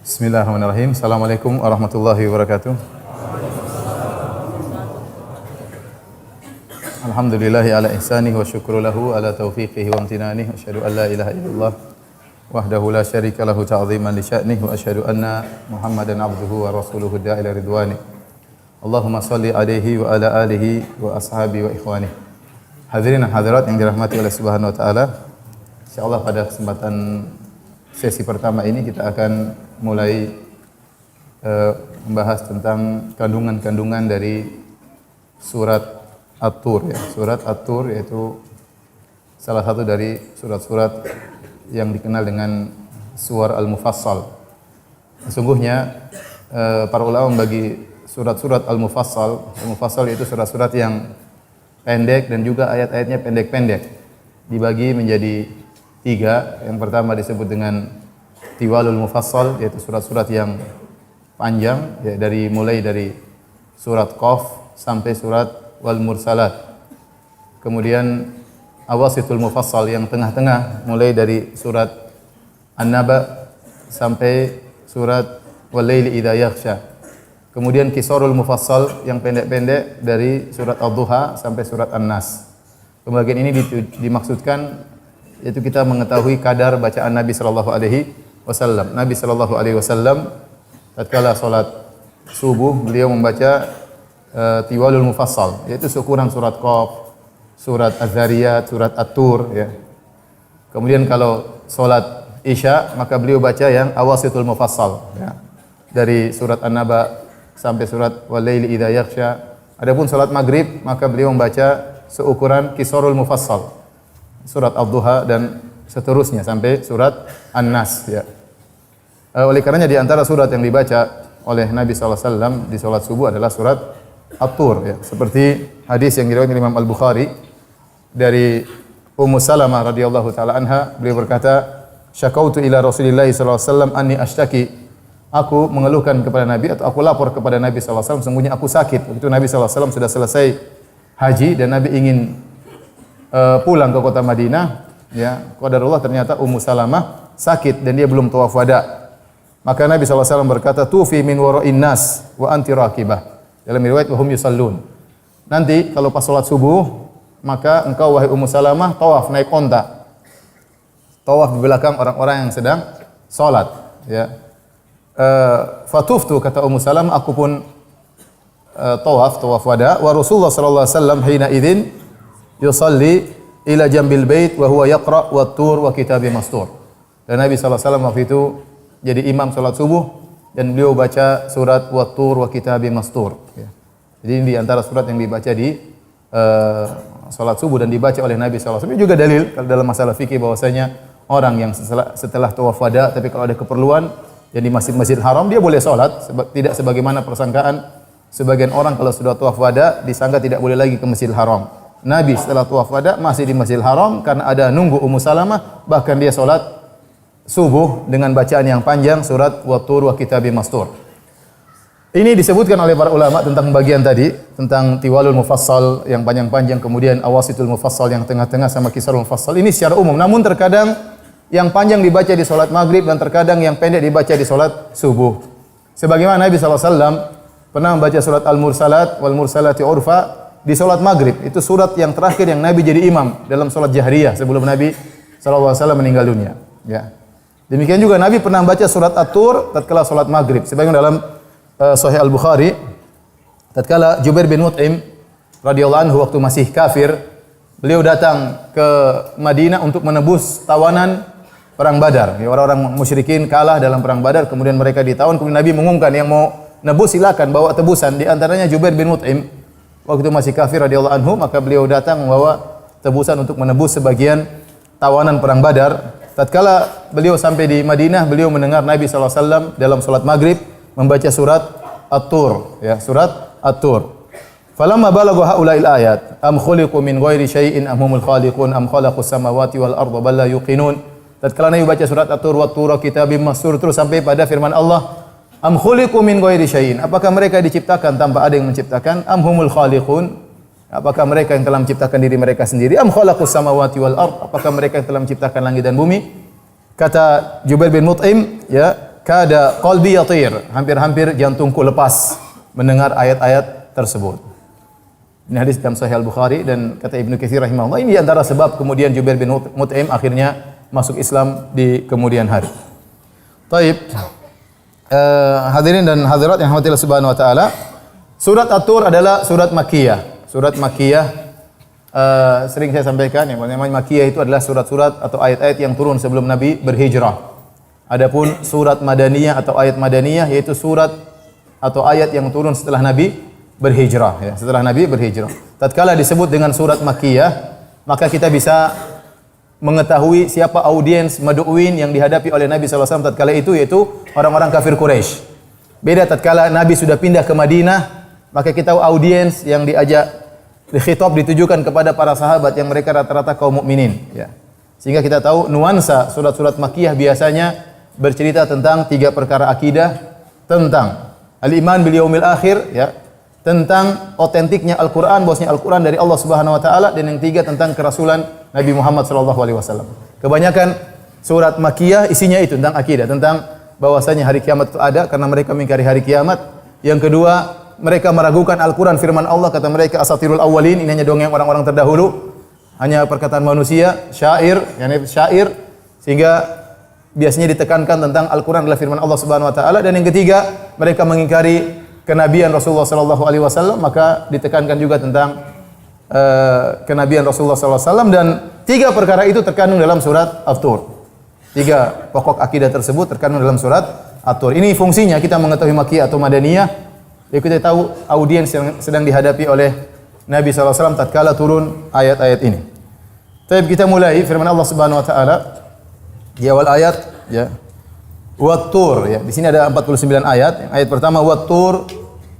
Bismillahirrahmanirrahim. Assalamualaikum warahmatullahi wabarakatuh. Alhamdulillahi ala ihsanihi wa syukru lahu ala taufiqihi wa amtinanihi. Asyhadu an la ilaha illallah wahdahu la syarika lahu ta'ziman li sya'nihi wa asyhadu anna Muhammadan abduhu wa rasuluhu da'ila ridwani. Allahumma salli alaihi wa ala alihi wa ashabi wa ikhwani. Hadirin dan hadirat yang dirahmati oleh Subhanahu wa taala. Insyaallah pada kesempatan sesi pertama ini kita akan mulai membahas tentang kandungan-kandungan dari surat At-Tur ya. Surat At-Tur yaitu salah satu dari surat-surat yang dikenal dengan Suwar Al-Mufassal. Sesungguhnya para ulama membagi surat-surat Al-Mufassal, Al-Mufassal itu surat-surat yang pendek dan juga ayat-ayatnya pendek-pendek. Dibagi menjadi 3. Yang pertama disebut dengan Tiwalul Mufassal, yaitu surat-surat yang panjang ya, mulai dari surat Qaf sampai surat Wal Mursalat. Kemudian Awasitul Mufassal yang tengah-tengah, mulai dari surat An-Naba sampai surat Wal Laili Idza Yaghsha. Kemudian Qisarul Mufassal yang pendek-pendek dari surat Ad-Duha sampai surat An-Nas. Pembagian ini dimaksudkan yaitu kita mengetahui kadar bacaan Nabi sallallahu alaihi wasallam. Nabi sallallahu alaihi wasallam tatkala salat subuh beliau membaca Tiwalul Mufassal, yaitu seukuran surat Qaf, surat Az-Zariyat, surat At-Tur ya. Kemudian kalau salat Isya maka beliau baca yang Awasitul Mufassal ya. Dari surat An-Naba sampai surat Wal Laili Idza Yaghsha. Adapun salat Maghrib maka beliau membaca seukuran Qisarul Mufassal, surat Ad-Duha dan seterusnya sampai surat An-Nas ya. Oleh karenanya di antara surat yang dibaca oleh Nabi sallallahu alaihi wasallam di salat subuh adalah surat At-Tur ya. Seperti hadis yang diriwayatkan Imam Al-Bukhari dari Ummu Salamah radhiyallahu taala anha, beliau berkata, "Syakautu ila Rasulillah sallallahu alaihi wasallam anni ashtaki." Aku mengeluhkan kepada Nabi atau aku lapor kepada Nabi sallallahu alaihi wasallam sesungguhnya aku sakit. Waktu itu Nabi sallallahu alaihi wasallam sudah selesai haji dan Nabi ingin pulang ke kota Madinah. Ya, qadarullah ternyata Ummu Salamah sakit dan dia belum tawaf wada. Maka Nabi SAW berkata, "Tufi min wara'in nas wa anti raqibah." Dalam riwayat wa hum yusallun. Nanti kalau pas salat subuh, maka engkau wahai Ummu Salamah tawaf naik onta. Tawaf di belakang orang-orang yang sedang salat, ya. Fatuftu kata Ummu Salamah, aku pun tawaf wada wa Rasulullah sallallahu alaihi wasallam hina idzin yusalli ila jambil bait wa huwa yaqra wa tur wa kitabim mastur. Dan Nabi sallallahu alaihi wasallam waktu itu jadi imam salat subuh dan beliau baca surat wa tur wa kitabim mastur ya. Jadi ini di antara surat yang dibaca di salat subuh dan dibaca oleh Nabi sallallahu alaihi wasallam. Ini juga dalil kalau dalam masalah fikih bahwasanya orang yang setelah tawaf wada tapi kalau ada keperluan yang di Masjid Haram dia boleh salat, tidak sebagaimana persangkaan sebagian orang kalau sudah tawaf wada disangka tidak boleh lagi ke Masjidil Haram. Nabi setelah tawaf wada masih di Masjidil Haram karena ada nunggu Ummu Salamah, bahkan dia salat subuh dengan bacaan yang panjang surat Wat-Tur wa Kitabim Mastur. Ini disebutkan oleh para ulama tentang bagian tadi, tentang Tiwalul Mufassal yang panjang-panjang, kemudian Awasitul Mufassal yang tengah-tengah sama Qisarul Mufassal. Ini secara umum, namun terkadang yang panjang dibaca di salat Maghrib dan terkadang yang pendek dibaca di salat subuh. Sebagaimana Nabi sallallahu alaihi wasallam pernah membaca surat Al-Mursalat wal Mursalati urfa di salat Maghrib. Itu surat yang terakhir yang Nabi jadi imam dalam salat jahriyah sebelum Nabi sallallahu alaihi wasallam meninggal dunia, ya. Demikian juga Nabi pernah membaca surat At-Tur tatkala salat Maghrib. Sebagaimana dalam Sahih Al-Bukhari, tatkala Jubair bin Mut'im radhiyallahu anhu waktu masih kafir, beliau datang ke Madinah untuk menebus tawanan perang Badar. Ya, orang-orang musyrikin kalah dalam perang Badar, kemudian mereka ditawan, kemudian Nabi mengumumkan yang mau nebus silakan bawa tebusan. Di antaranya Jubair bin Mut'im. Waktu itu masih kafir radhiyallahu anhu, maka beliau datang membawa tebusan untuk menebus sebagian tawanan perang Badar. Tatkala beliau sampai di Madinah, beliau mendengar Nabi sallallahu alaihi wasallam dalam salat Maghrib membaca surat At-Tur, ya, surat At-Tur. Falamma balagha haula'il ayat, am khuliqu min ghairi syai'in am humul khaliqun am khalaqus samawati wal arda bal la yuqinun. Tatkala Nabi baca surat At-Tur wa Tur kitabim mastur terus sampai pada firman Allah, am khuliqu min ghairi syai'in. Apakah mereka diciptakan tanpa ada yang menciptakan? Am humul khaliqun. Apakah mereka yang telah menciptakan diri mereka sendiri? Am khalaqus samawati wal ard? Apakah mereka yang telah menciptakan langit dan bumi? Kata Jubair bin Mut'im, ya, kada qalbi yatir, hampir-hampir jantungku lepas mendengar ayat-ayat tersebut. Ini hadis dalam Sahih Al-Bukhari, dan kata Ibnu Katsir rahimahullah, ini antara sebab kemudian Jubair bin Mut'im akhirnya masuk Islam di kemudian hari. Taib, hadirin dan hadirat yang dirahmati Allah Subhanahu wa taala, surat At-Tur adalah surat Makkiyah. Surat Makkiyah sering saya sampaikan, yang namanya Makkiyah itu adalah surat-surat atau ayat-ayat yang turun sebelum Nabi berhijrah. Adapun surat Madaniyah atau ayat Madaniyah yaitu surat atau ayat yang turun setelah Nabi berhijrah, ya, setelah Nabi berhijrah. Tatkala disebut dengan surat Makkiyah, maka kita bisa mengetahui siapa audiens mad'uin yang dihadapi oleh Nabi SAW tatkala itu, yaitu orang-orang kafir Quraisy. Beda tatkala Nabi sudah pindah ke Madinah, maka kita tahu audiens yang diajak khitab ditujukan kepada para sahabat yang mereka rata-rata kaum mukminin, ya. Sehingga kita tahu nuansa surat-surat Makkiyah biasanya bercerita tentang 3 perkara akidah, tentang al-iman bil yaumil akhir, ya, tentang otentiknya Al-Qur'an, bahwasanya Al-Qur'an dari Allah Subhanahu wa taala, dan yang 3 tentang kerasulan Nabi Muhammad sallallahu alaihi wasallam. Kebanyakan surat Makkiyah isinya itu tentang akidah, tentang bahwasanya hari kiamat itu ada karena mereka mengingkari hari kiamat. Yang kedua, mereka meragukan Al-Quran, firman Allah, kata mereka asatirul awwalin, ini hanya dongeng orang-orang terdahulu, hanya perkataan manusia, syair, yani syair, sehingga biasanya ditekankan tentang Al-Quran adalah firman Allah Subhanahu wa taala. Dan yang ketiga, mereka mengingkari kenabian Rasulullah sallallahu alaihi wasallam, maka ditekankan juga tentang kenabian Rasulullah sallallahu alaihi wasallam, dan 3 perkara itu terkandung dalam surat At-Tur. 3 pokok akidah tersebut terkandung dalam surat At-Tur. Ini fungsinya kita mengetahui Makkiyah atau Madaniyah. Ya, kita tahu audiens yang sedang dihadapi oleh Nabi SAW tatkala turun ayat-ayat ini. Tapi kita mulai firman Allah Subhanahu wa taala di awal ayat, ya. Wat-Tur, ya. Di sini ada 49 ayat. Ayat pertama Wat-Tur,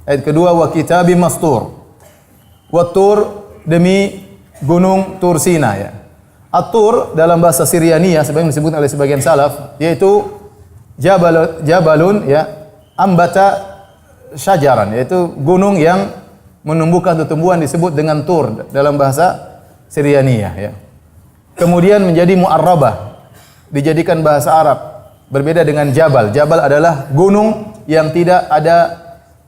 ayat kedua wa kitabim mastur. Wat-Tur, demi gunung Tur Sina, ya. At-Tur dalam bahasa Syrianiyah sebagaimana disebut oleh sebagian salaf yaitu jabalun, ya, ambata syajaran, yaitu gunung yang menumbuhkan tumbuhan disebut dengan Tur dalam bahasa Syrianiyah, ya. Kemudian menjadi mu'arrabah, dijadikan bahasa Arab. Berbeda dengan jabal. Jabal adalah gunung yang tidak ada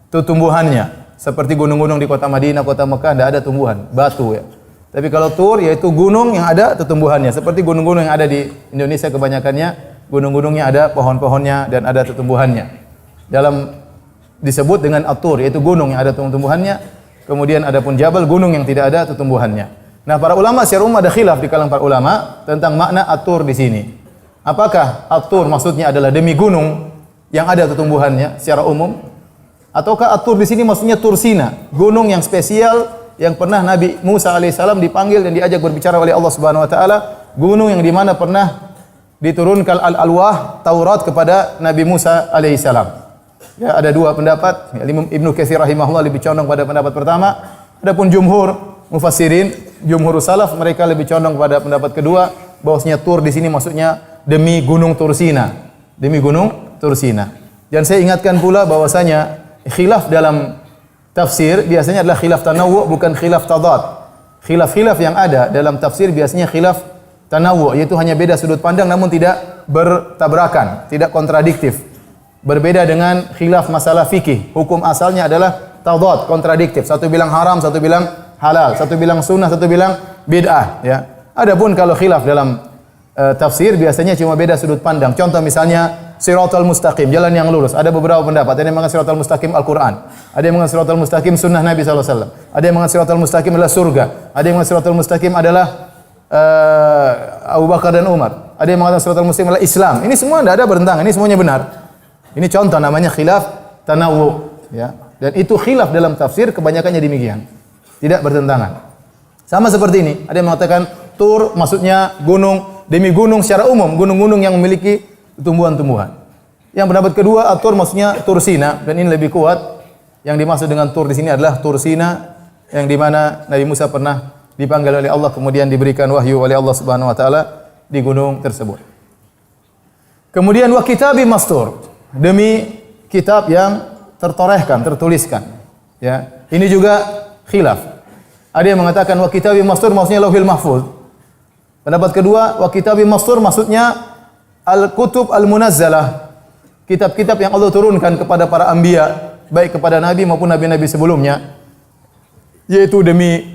tumbuhannya. Seperti gunung-gunung di kota Madinah, kota Mekah, tidak ada tumbuhan, batu, ya. Tapi kalau Tur yaitu gunung yang ada tumbuhannya. Seperti gunung-gunung yang ada di Indonesia kebanyakannya, gunung-gunungnya ada pohon-pohonnya dan ada tumbuhannya. Dalam disebut dengan At-Tur, yaitu gunung yang ada tumbuhannya. Kemudian ada pun jabal, gunung yang tidak ada tumbuhannya. Nah, para ulama secara umum ada khilaf di kalangan para ulama tentang makna At-Tur di sini. Apakah At-Tur maksudnya adalah demi gunung yang ada tumbuhannya secara umum, ataukah At-Tur di sini maksudnya Tur Sina, gunung yang spesial yang pernah Nabi Musa alaihissalam dipanggil dan diajak berbicara oleh Allah Subhanahu wa taala, gunung yang di mana pernah diturunkan al-alwah Taurat kepada Nabi Musa alaihissalam. Ya, ada 2 pendapat. Ibnu Katsir rahimahullah lebih condong pada pendapat pertama. Adapun jumhur mufassirin, jumhur salaf, mereka lebih condong pada pendapat kedua, bahwasanya Tur di sini maksudnya demi gunung Tur Sina. Demi gunung Tur Sina. Dan saya ingatkan pula bahwasanya khilaf dalam tafsir biasanya adalah khilaf tanawwu, bukan khilaf tadad. Khilaf-khilaf yang ada dalam tafsir biasanya khilaf tanawwu, yaitu hanya beda sudut pandang namun tidak bertabrakan, tidak kontradiktif. Berbeda dengan khilaf masalah fikih. Hukum asalnya adalah tadad, kontradiktif. Satu bilang haram, satu bilang halal. Satu bilang sunnah, satu bilang bid'ah, ya. Adapun kalau khilaf dalam tafsir biasanya cuma beda sudut pandang. Contoh misalnya siratal mustaqim, jalan yang lurus. Ada beberapa pendapat. Ada yang mengatakan siratal mustaqim Al-Quran. Ada yang mengatakan siratal mustaqim sunnah Nabi SAW. Ada yang mengatakan siratal mustaqim adalah surga. Ada yang mengatakan siratal mustaqim adalah Abu Bakar dan Umar. Ada yang mengatakan siratal mustaqim adalah Islam. Ini semua tidak ada bertentangan. Ini semuanya benar. Ini contoh namanya khilaf tanawwu, ya. Dan itu khilaf dalam tafsir kebanyakannya demikian. Tidak bertentangan. Sama seperti ini, ada yang mengatakan Tur maksudnya gunung, demi gunung secara umum, gunung-gunung yang memiliki tumbuhan-tumbuhan. Yang pendapat kedua, At-Tur maksudnya Tur Sina, dan ini lebih kuat. Yang dimaksud dengan Tur di sini adalah Tur Sina yang di mana Nabi Musa pernah dipanggil oleh Allah kemudian diberikan wahyu oleh Allah Subhanahu wa taala di gunung tersebut. Kemudian wa kitabim mastur, demi kitab yang tertorehkan, tertuliskan, ya. Ini juga khilaf. Ada yang mengatakan wa kitabim mastur maksudnya Lauhil Mahfuz. Pendapat kedua, wa kitabim mastur maksudnya al-kutub al-munazzalah, kitab-kitab yang Allah turunkan kepada para anbiya, baik kepada nabi maupun nabi-nabi sebelumnya, yaitu demi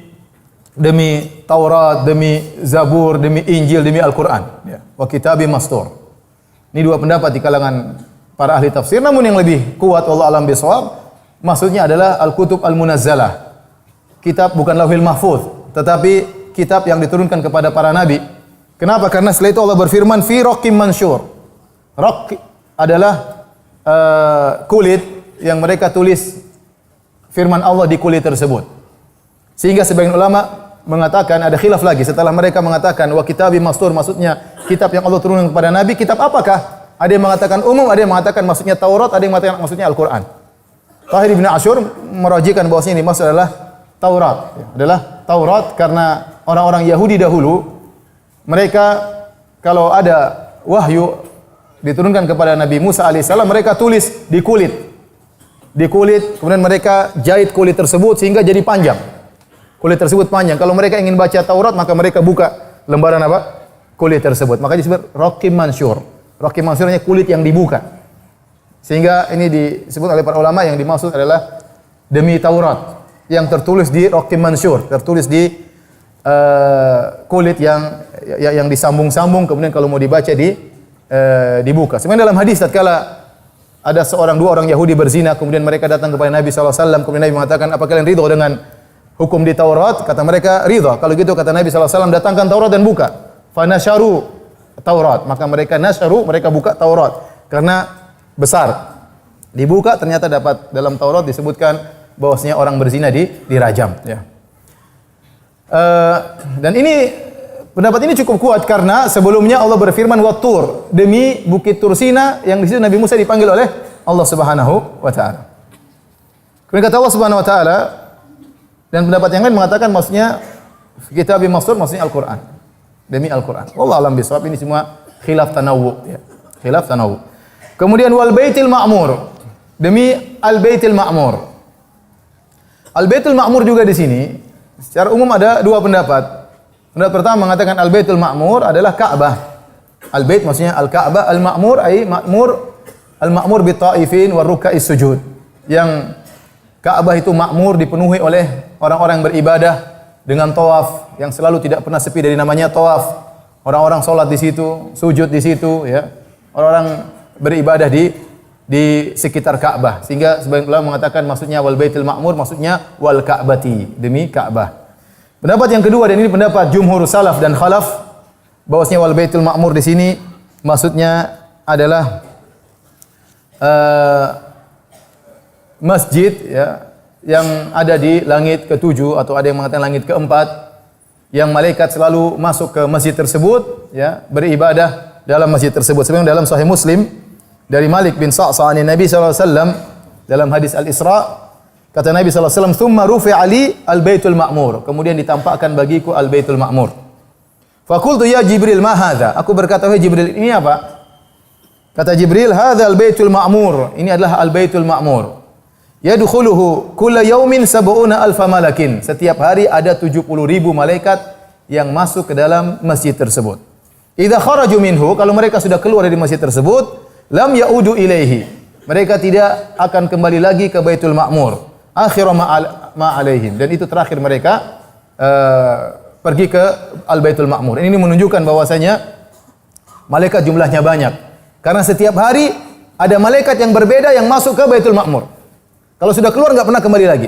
Taurat, demi Zabur, demi Injil, demi Al-Qur'an, ya. Wa kitabim mastur. Ini dua pendapat di kalangan para ahli tafsir, namun yang lebih kuat wallahu alam bisawab, maksudnya adalah Al-Kutub Al-Munazzalah. Kitab bukan Lauhil Mahfuz, tetapi kitab yang diturunkan kepada para nabi. Kenapa? Karena setelah itu Allah berfirman fi raqim mansyur. Raq adalah kulit yang mereka tulis firman Allah di kulit tersebut. Sehingga sebagian ulama mengatakan, ada khilaf lagi setelah mereka mengatakan wa kitabim mastur, maksudnya kitab yang Allah turunkan kepada nabi, kitab apakah? Ada yang mengatakan umum, ada yang mengatakan maksudnya Taurat, ada yang mengatakan maksudnya Al-Qur'an. Tahir bin Asyur merajikan bahwasanya ini maksud adalah Taurat, ya, adalah Taurat karena orang-orang Yahudi dahulu mereka kalau ada wahyu diturunkan kepada Nabi Musa alaihissalam, mereka tulis di kulit. Di kulit, kemudian mereka jahit kulit tersebut sehingga jadi panjang. Kulit tersebut panjang. Kalau mereka ingin baca Taurat, maka mereka buka lembaran apa? Kulit tersebut. Maka disebut Raqim Mansyur. Raqim Mansyurnya kulit yang dibuka. Sehingga ini disebut oleh para ulama yang dimaksud adalah demi Taurat yang tertulis di Raqim Mansyur, tertulis di kulit yang disambung-sambung, kemudian kalau mau dibaca dibuka. Sebenarnya dalam hadis tatkala ada dua orang Yahudi berzina, kemudian mereka datang kepada Nabi SAW, kemudian Nabi mengatakan, apa kalian ridho dengan hukum di Taurat? Kata mereka, ridho. Kalau gitu kata Nabi SAW, datangkan Taurat dan buka. Fanasharu Taurat. Maka mereka mereka buka Taurat. Karena besar. Dibuka, ternyata dapat dalam Taurat disebutkan bahwasanya orang berzina dirajam. Ya. Dan ini pendapat ini cukup kuat karena sebelumnya Allah berfirman Wat-Tur, demi bukit Tursina yang di situ Nabi Musa dipanggil oleh Allah Subhanahu wa taala. Kemudian kata Allah Subhanahu wa taala, dan pendapat yang lain mengatakan maksudnya kitabim mastur, maksudnya Al-Qur'an. Demi Al-Qur'an. Wallahu alam bisawab, ini semua khilaf tanawwu, ya. Khilaf tanawwu. Kemudian wal baitil ma'mur, demi al-baitil ma'mur. Al-baitul ma'mur juga di sini secara umum ada dua pendapat. Pendapat pertama mengatakan al-baitul ma'mur adalah Ka'bah. Al-bait maksudnya al-Ka'bah, al-ma'mur ay ma'mur, al-ma'mur bi ta'ifin wa ruk'is sujud. Yang Ka'bah itu makmur, dipenuhi oleh orang-orang yang beribadah dengan tawaf yang selalu tidak pernah sepi dari namanya tawaf. Orang-orang salat di situ, sujud di situ, ya. Orang-orang beribadah di sekitar Ka'bah. Sehingga sebagian ulama mengatakan maksudnya wal baitul ma'mur, maksudnya wal Ka'bati, demi Ka'bah. Pendapat yang kedua, dan ini pendapat jumhur salaf dan khalaf, bahwasanya wal baitul ma'mur di sini maksudnya adalah masjid, ya, yang ada di langit ke-7 atau ada yang mengatakan langit ke-4, yang malaikat selalu masuk ke masjid tersebut, ya, beribadah dalam masjid tersebut. Sebenarnya dalam Sahih Muslim dari Malik bin Sa'sa' an Nabi sallallahu alaihi wasallam dalam hadis Al-Isra, kata Nabi sallallahu alaihi wasallam, "Tsumma rufi'a li al-baitul ma'mur." Kemudian ditampakkan bagiku al-baitul ma'mur. Fa qultu ya Jibril, ma hadza? Aku berkata, wahai Jibril, ini apa? Kata Jibril, "Hadza al-baitul ma'mur." Ini adalah al-baitul ma'mur. Yadkhuluhu kulla yaumin sab'una alfa malakin. Setiap hari ada 70.000 malaikat yang masuk ke dalam masjid tersebut. Idza kharaju minhu, kalau mereka sudah keluar dari masjid tersebut, lam yaudu ilaihi. Mereka tidak akan kembali lagi ke Baitul Ma'mur. Akhira ma alaihim. Dan itu terakhir mereka pergi ke Al-Baitul Ma'mur. Ini menunjukkan bahwasanya malaikat jumlahnya banyak. Karena setiap hari ada malaikat yang berbeda yang masuk ke Baitul Ma'mur. Kalau sudah keluar nggak pernah kembali lagi.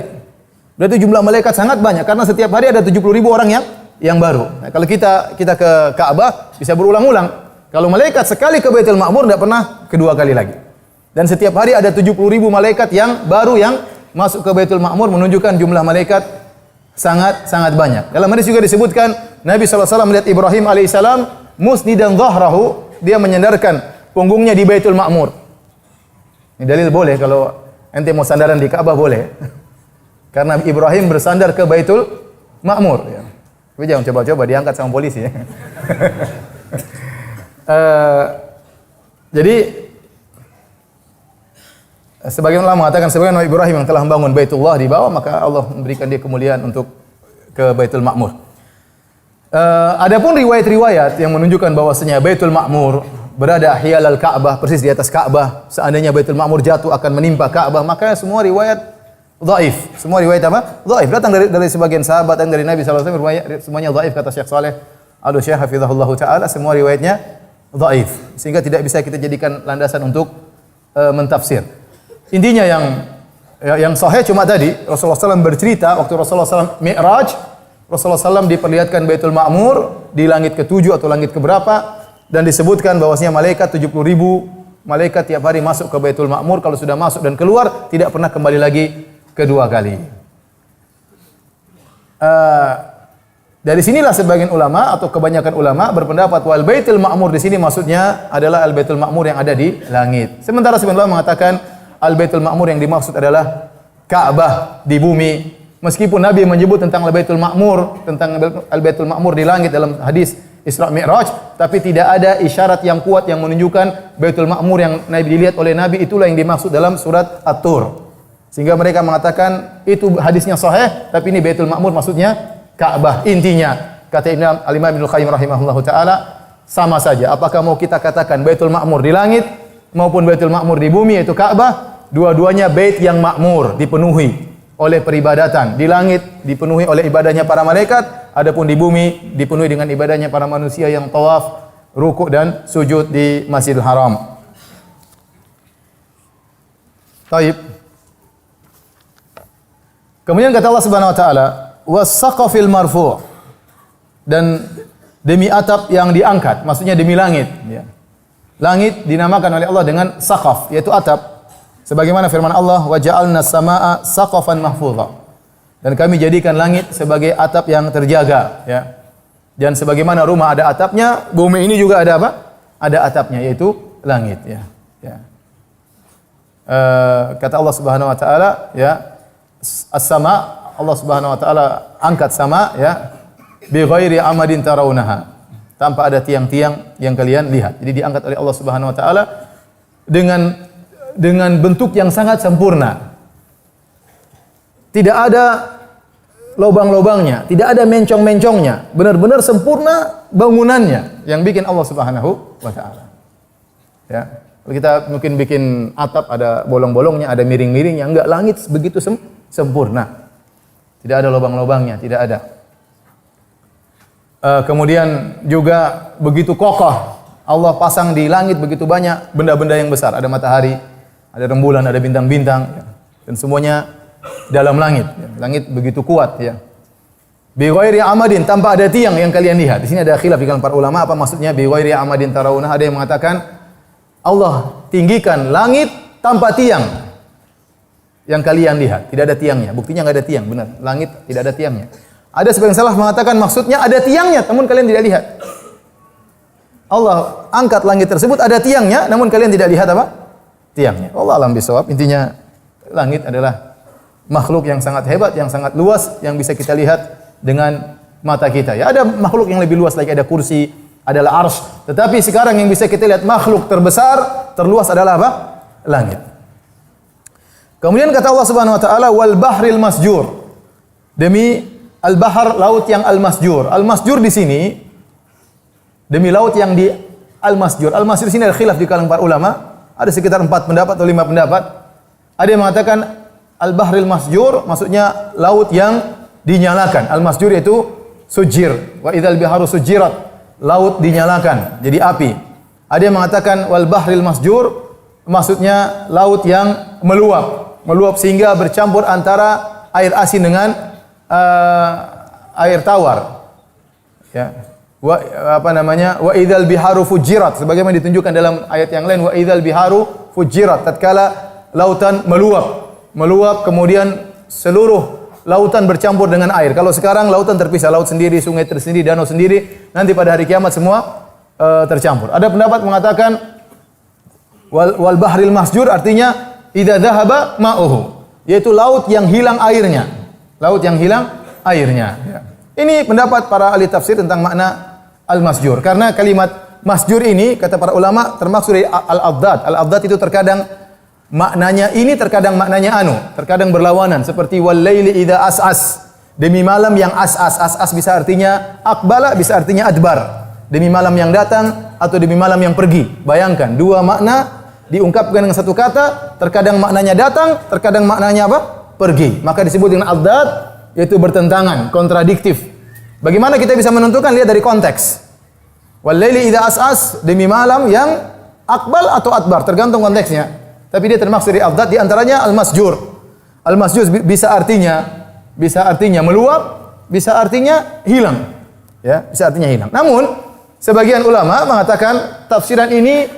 Berarti jumlah malaikat sangat banyak karena setiap hari ada 70.000 orang yang baru. Nah, kalau kita ke Ka'bah bisa berulang-ulang. Kalau malaikat sekali ke Baitul Ma'mur tidak pernah kedua kali lagi. Dan setiap hari ada 70.000 malaikat yang baru yang masuk ke Baitul Ma'mur, menunjukkan jumlah malaikat sangat banyak. Dalam hadis juga disebutkan Nabi SAW melihat Ibrahim alaihissalam musnidan dhahrahu, dia menyandarkan punggungnya di Baitul Ma'mur. Ini dalil boleh kalau ente mau sandaran di Ka'bah boleh. Karena Ibrahim bersandar ke Baitul Ma'mur, ya. Tapi jangan coba-coba diangkat sama polisi, ya. Jadi sebagian ulama mengatakan sebagian Nabi Ibrahim yang telah membangun Baitullah di bawah, maka Allah memberikan dia kemuliaan untuk ke Baitul Ma'mur. Adapun riwayat-riwayat yang menunjukkan bahwasanya Baitul Ma'mur berada hilal Ka'bah, persis di atas Ka'bah. Seandainya Baitul Ma'mur jatuh akan menimpa Ka'bah. Maka semua riwayat dhaif. Semua riwayat apa? Dhaif. Datang dari sebagian sahabat dan dari Nabi sallallahu alaihi wasallam riwayat semuanya dhaif kata Syekh Saleh Al-Syekh hafizahullah taala, semua riwayatnya dhaif. Sehingga tidak bisa kita jadikan landasan untuk mentafsir. Intinya yang sahih cuma tadi Rasulullah SAW bercerita waktu Rasulullah SAW Mi'raj, Rasulullah SAW diperlihatkan Baitul Ma'mur di langit ke-7 atau langit keberapa, dan disebutkan bahwasanya malaikat 70.000 malaikat tiap hari masuk ke Baitul Ma'mur. Kalau sudah masuk dan keluar tidak pernah kembali lagi kedua kali. Dari sinilah sebagian ulama atau kebanyakan ulama berpendapat wal Baitul Ma'mur di sini maksudnya adalah al Baitul Ma'mur yang ada di langit. Sementara sebagian ulama mengatakan al Baitul Ma'mur yang dimaksud adalah Ka'bah di bumi. Meskipun Nabi menyebut tentang al Baitul Ma'mur, tentang al Baitul Ma'mur di langit dalam hadis Isra Mi'raj, tapi tidak ada isyarat yang kuat yang menunjukkan Baitul Ma'mur yang Nabi dilihat oleh Nabi itulah yang dimaksud dalam surat At-Tur. Sehingga mereka mengatakan itu hadisnya sahih, tapi ini Baitul Ma'mur maksudnya Ka'bah. Intinya kata Al-Imam Ibnu Qayyim rahimahullahu taala sama saja. Apakah mau kita katakan Baitul Ma'mur di langit maupun Baitul Ma'mur di bumi yaitu Ka'bah, dua-duanya bait yang makmur, dipenuhi oleh peribadatan. Di langit dipenuhi oleh ibadahnya para malaikat, adapun di bumi dipenuhi dengan ibadahnya para manusia yang tawaf, rukuk dan sujud di Masjidil Haram. Taib. Kemudian kata Allah Subhanahu wa taala, was-saqafil marfu', dan demi atap yang diangkat, maksudnya demi langit, ya. Langit dinamakan oleh Allah dengan saqaf, yaitu atap. Sebagaimana firman Allah, wa ja'alna as-samaa'a saqafan mahfudha. Dan kami jadikan langit sebagai atap yang terjaga, ya. Dan sebagaimana rumah ada atapnya, bumi ini juga ada apa? Ada atapnya, yaitu langit, ya. Ya. Kata Allah Subhanahu wa taala, ya, as-sama', Allah Subhanahu wa taala angkat sama, ya, bi ghairi amadin tarawunaha, tanpa ada tiang-tiang yang kalian lihat. Jadi diangkat oleh Allah Subhanahu wa taala dengan bentuk yang sangat sempurna. Tidak ada lobang-lobangnya, tidak ada mencong-mencongnya. Benar-benar sempurna bangunannya yang bikin Allah Subhanahu wa taala. Ya. Kalau kita mungkin bikin atap ada bolong-bolongnya, ada miring-miringnya, enggak, langit begitu sempurna. Tidak ada lubang-lubangnya, tidak ada. Kemudian juga begitu kokoh. Allah pasang di langit begitu banyak benda-benda yang besar. Ada matahari, ada rembulan, ada bintang-bintang, ya. Dan semuanya dalam langit. Ya. Langit begitu kuat, ya. Bi ghairi amadin, tanpa ada tiang yang kalian lihat. Di sini ada khilaf di kalangan para ulama apa maksudnya bi ghairi amadin tarawunah. Ada yang mengatakan Allah tinggikan langit tanpa tiang yang kalian lihat, tidak ada tiangnya. Buktinya enggak ada tiang, benar. Langit tidak ada tiangnya. Ada sebagian salah mengatakan maksudnya ada tiangnya, namun kalian tidak lihat. Allah angkat langit tersebut ada tiangnya, namun kalian tidak lihat apa? Tiangnya. Allah alam bisawab. Intinya langit adalah makhluk yang sangat hebat, yang sangat luas, yang bisa kita lihat dengan mata kita. Ya, ada makhluk yang lebih luas lagi, ada kursi, adalah arsy. Tetapi sekarang yang bisa kita lihat makhluk terbesar, terluas adalah apa? Langit. Kemudian kata Allah Subhanahu wa taala wal bahril masjur. Demi al-bahr, laut yang al-masjur. Al-masjur di sini demi laut yang di al-masjur. Al-masjur di sini ada khilaf di kalangan para ulama. Ada sekitar 4 pendapat atau 5 pendapat. Ada yang mengatakan al-bahril masjur maksudnya laut yang dinyalakan. Al-masjur yaitu sujir. Wa idzal biharu sujirat. Laut dinyalakan jadi api. Ada yang mengatakan wal bahril masjur maksudnya laut yang meluap sehingga bercampur antara air asin dengan air tawar. Ya. Wa idzal biharu fujirat, sebagaimana ditunjukkan dalam ayat yang lain, wa idzal biharu fujirat, tatkala lautan meluap kemudian seluruh lautan bercampur dengan air. Kalau sekarang lautan terpisah, laut sendiri, sungai tersendiri, danau sendiri, nanti pada hari kiamat semua tercampur. Ada pendapat mengatakan wal bahril masjur artinya idza dhahaba ma'uhu, yaitu laut yang hilang airnya. Laut yang hilang airnya. Ya. Ini pendapat para ahli tafsir tentang makna al-masjur. Karena kalimat masjur ini kata para ulama termasuk dari al-adad. Al-adad itu terkadang maknanya ini, terkadang maknanya terkadang berlawanan. Seperti wal laili idza as'as. Demi malam yang as'as. As'as bisa artinya akbala, bisa artinya adbar. Demi malam yang datang, atau demi malam yang pergi. Bayangkan, dua makna diungkapkan dengan satu kata, terkadang maknanya datang, terkadang maknanya apa? Pergi. Maka disebut dengan ad-dad, yaitu bertentangan, kontradiktif. Bagaimana kita bisa menentukan? Lihat dari konteks. Wal laili idza as'as, demi malam yang akbal atau adbar, tergantung konteksnya. Tapi dia termasuk dari ad-dad, di antaranya al-masjur. Al-masjur bisa artinya meluap, bisa artinya hilang. Ya, bisa artinya hilang. Namun, sebagian ulama mengatakan tafsiran ini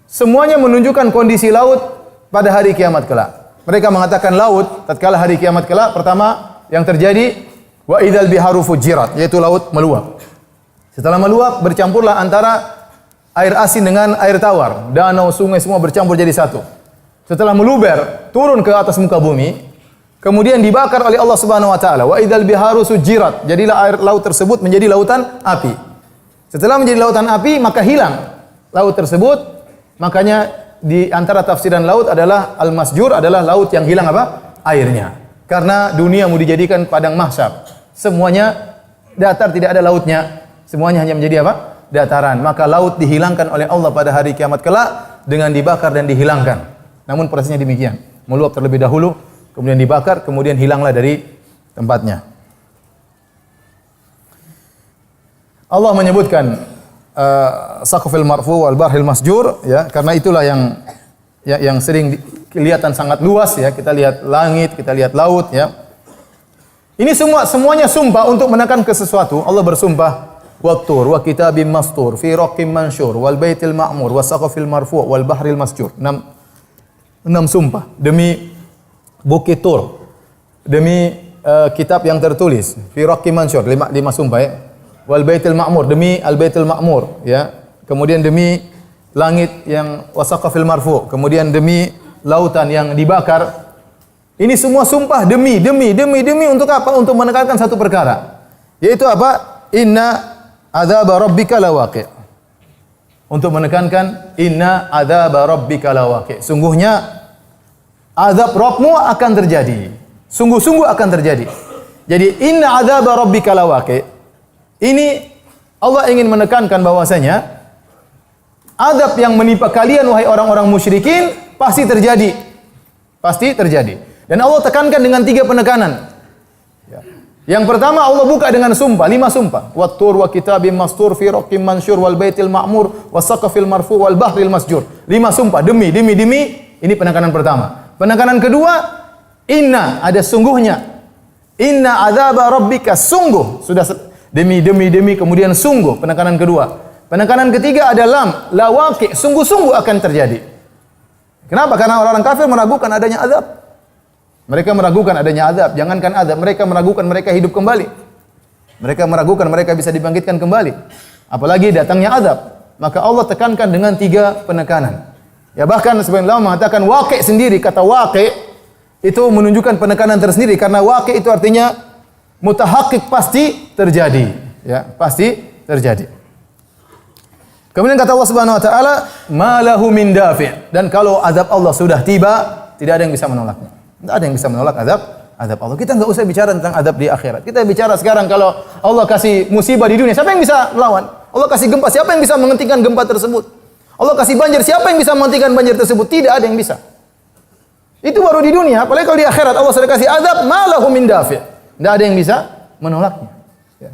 semuanya menunjukkan kondisi laut pada hari kiamat kelak. Mereka mengatakan laut tatkala hari kiamat kelak, pertama yang terjadi wa idzal biharu fujirat, yaitu laut meluap. Setelah meluap, bercampurlah antara air asin dengan air tawar. Danau, sungai semua bercampur jadi satu. Setelah meluber, turun ke atas muka bumi, kemudian dibakar oleh Allah Subhanahu wa taala. Wa idzal biharu sujirat, jadilah air laut tersebut menjadi lautan api. Setelah menjadi lautan api, maka hilang laut tersebut. Makanya di antara tafsiran laut adalah al-masjur adalah laut yang hilang apa? Airnya. Karena dunia mau dijadikan padang mahsyar. Semuanya datar, tidak ada lautnya. Semuanya hanya menjadi apa? Dataran. Maka laut dihilangkan oleh Allah pada hari kiamat kelak dengan dibakar dan dihilangkan. Namun prosesnya demikian. Meluap terlebih dahulu, kemudian dibakar, kemudian hilanglah dari tempatnya. Allah menyebutkan saqfil marfu wal barhil masjur, ya, karena itulah yang sering kelihatan sangat luas, ya. Kita lihat langit, kita lihat laut, ya. Ini semuanya sumpah untuk menekan ke sesuatu. Allah bersumpah, wat-tur wa kitabim mastur fi raqqim mansyur wal baitil ma'mur was saqfil marfu wal bahril masjur. 6 sumpah demi bukit Tur, demi kitab yang tertulis fi raqqim mansyur, 5 sumpah, ya. Wal baitil ma'mur, demi al baitil ma'mur, ya. Kemudian demi langit yang wasaqafil marfu, kemudian demi lautan yang dibakar. Ini semua sumpah demi untuk apa? Untuk menekankan satu perkara. Yaitu apa? Inna adzaba rabbika lawaqi'. Untuk menekankan inna adzaba rabbika lawaqi'. Sungguhnya azab Rabbmu akan terjadi. Sungguh-sungguh akan terjadi. Jadi inna adzaba rabbika lawaqi'. Ini Allah ingin menekankan bahwasanya azab yang menimpa kalian wahai orang-orang musyrikin pasti terjadi. Pasti terjadi. Dan Allah tekankan dengan 3 penekanan. Ya. Yang pertama Allah buka dengan sumpah, 5 sumpah. Wat-tur wa kitabim mastur fi raqqim mansyur wal baitil ma'mur was saqfil marfu wal bahril masjur. 5 sumpah demi. Ini penekanan pertama. Penekanan kedua, inna, ada sungguhnya. Inna adzaba rabbika, sungguh. Sudah demi, kemudian sungguh, penekanan kedua. Penekanan ketiga ada lam, lawaqi', sungguh-sungguh akan terjadi. Kenapa? Karena orang-orang kafir meragukan adanya azab. Mereka meragukan adanya azab, jangankan azab, mereka meragukan mereka hidup kembali. Mereka meragukan mereka bisa dibangkitkan kembali. Apalagi datangnya azab. Maka Allah tekankan dengan 3 penekanan. Ya, bahkan sebagian ulama mengatakan waqi' sendiri, kata waqi' itu menunjukkan penekanan tersendiri, karena waqi' itu artinya mutahaqqik, pasti terjadi, ya, pasti terjadi. Kemudian kata Allah Subhanahu wa taala, "Ma lahu min dafi'." Dan kalau azab Allah sudah tiba, tidak ada yang bisa menolaknya. Tidak ada yang bisa menolak azab Allah. Kita enggak usah bicara tentang azab di akhirat. Kita bicara sekarang kalau Allah kasih musibah di dunia, siapa yang bisa melawan? Allah kasih gempa, siapa yang bisa menghentikan gempa tersebut? Allah kasih banjir, siapa yang bisa menghentikan banjir tersebut? Tidak ada yang bisa. Itu baru di dunia, apalagi kalau di akhirat Allah sudah kasih azab, "Ma lahu min dafi'." Tidak ada yang bisa menolaknya. Ya.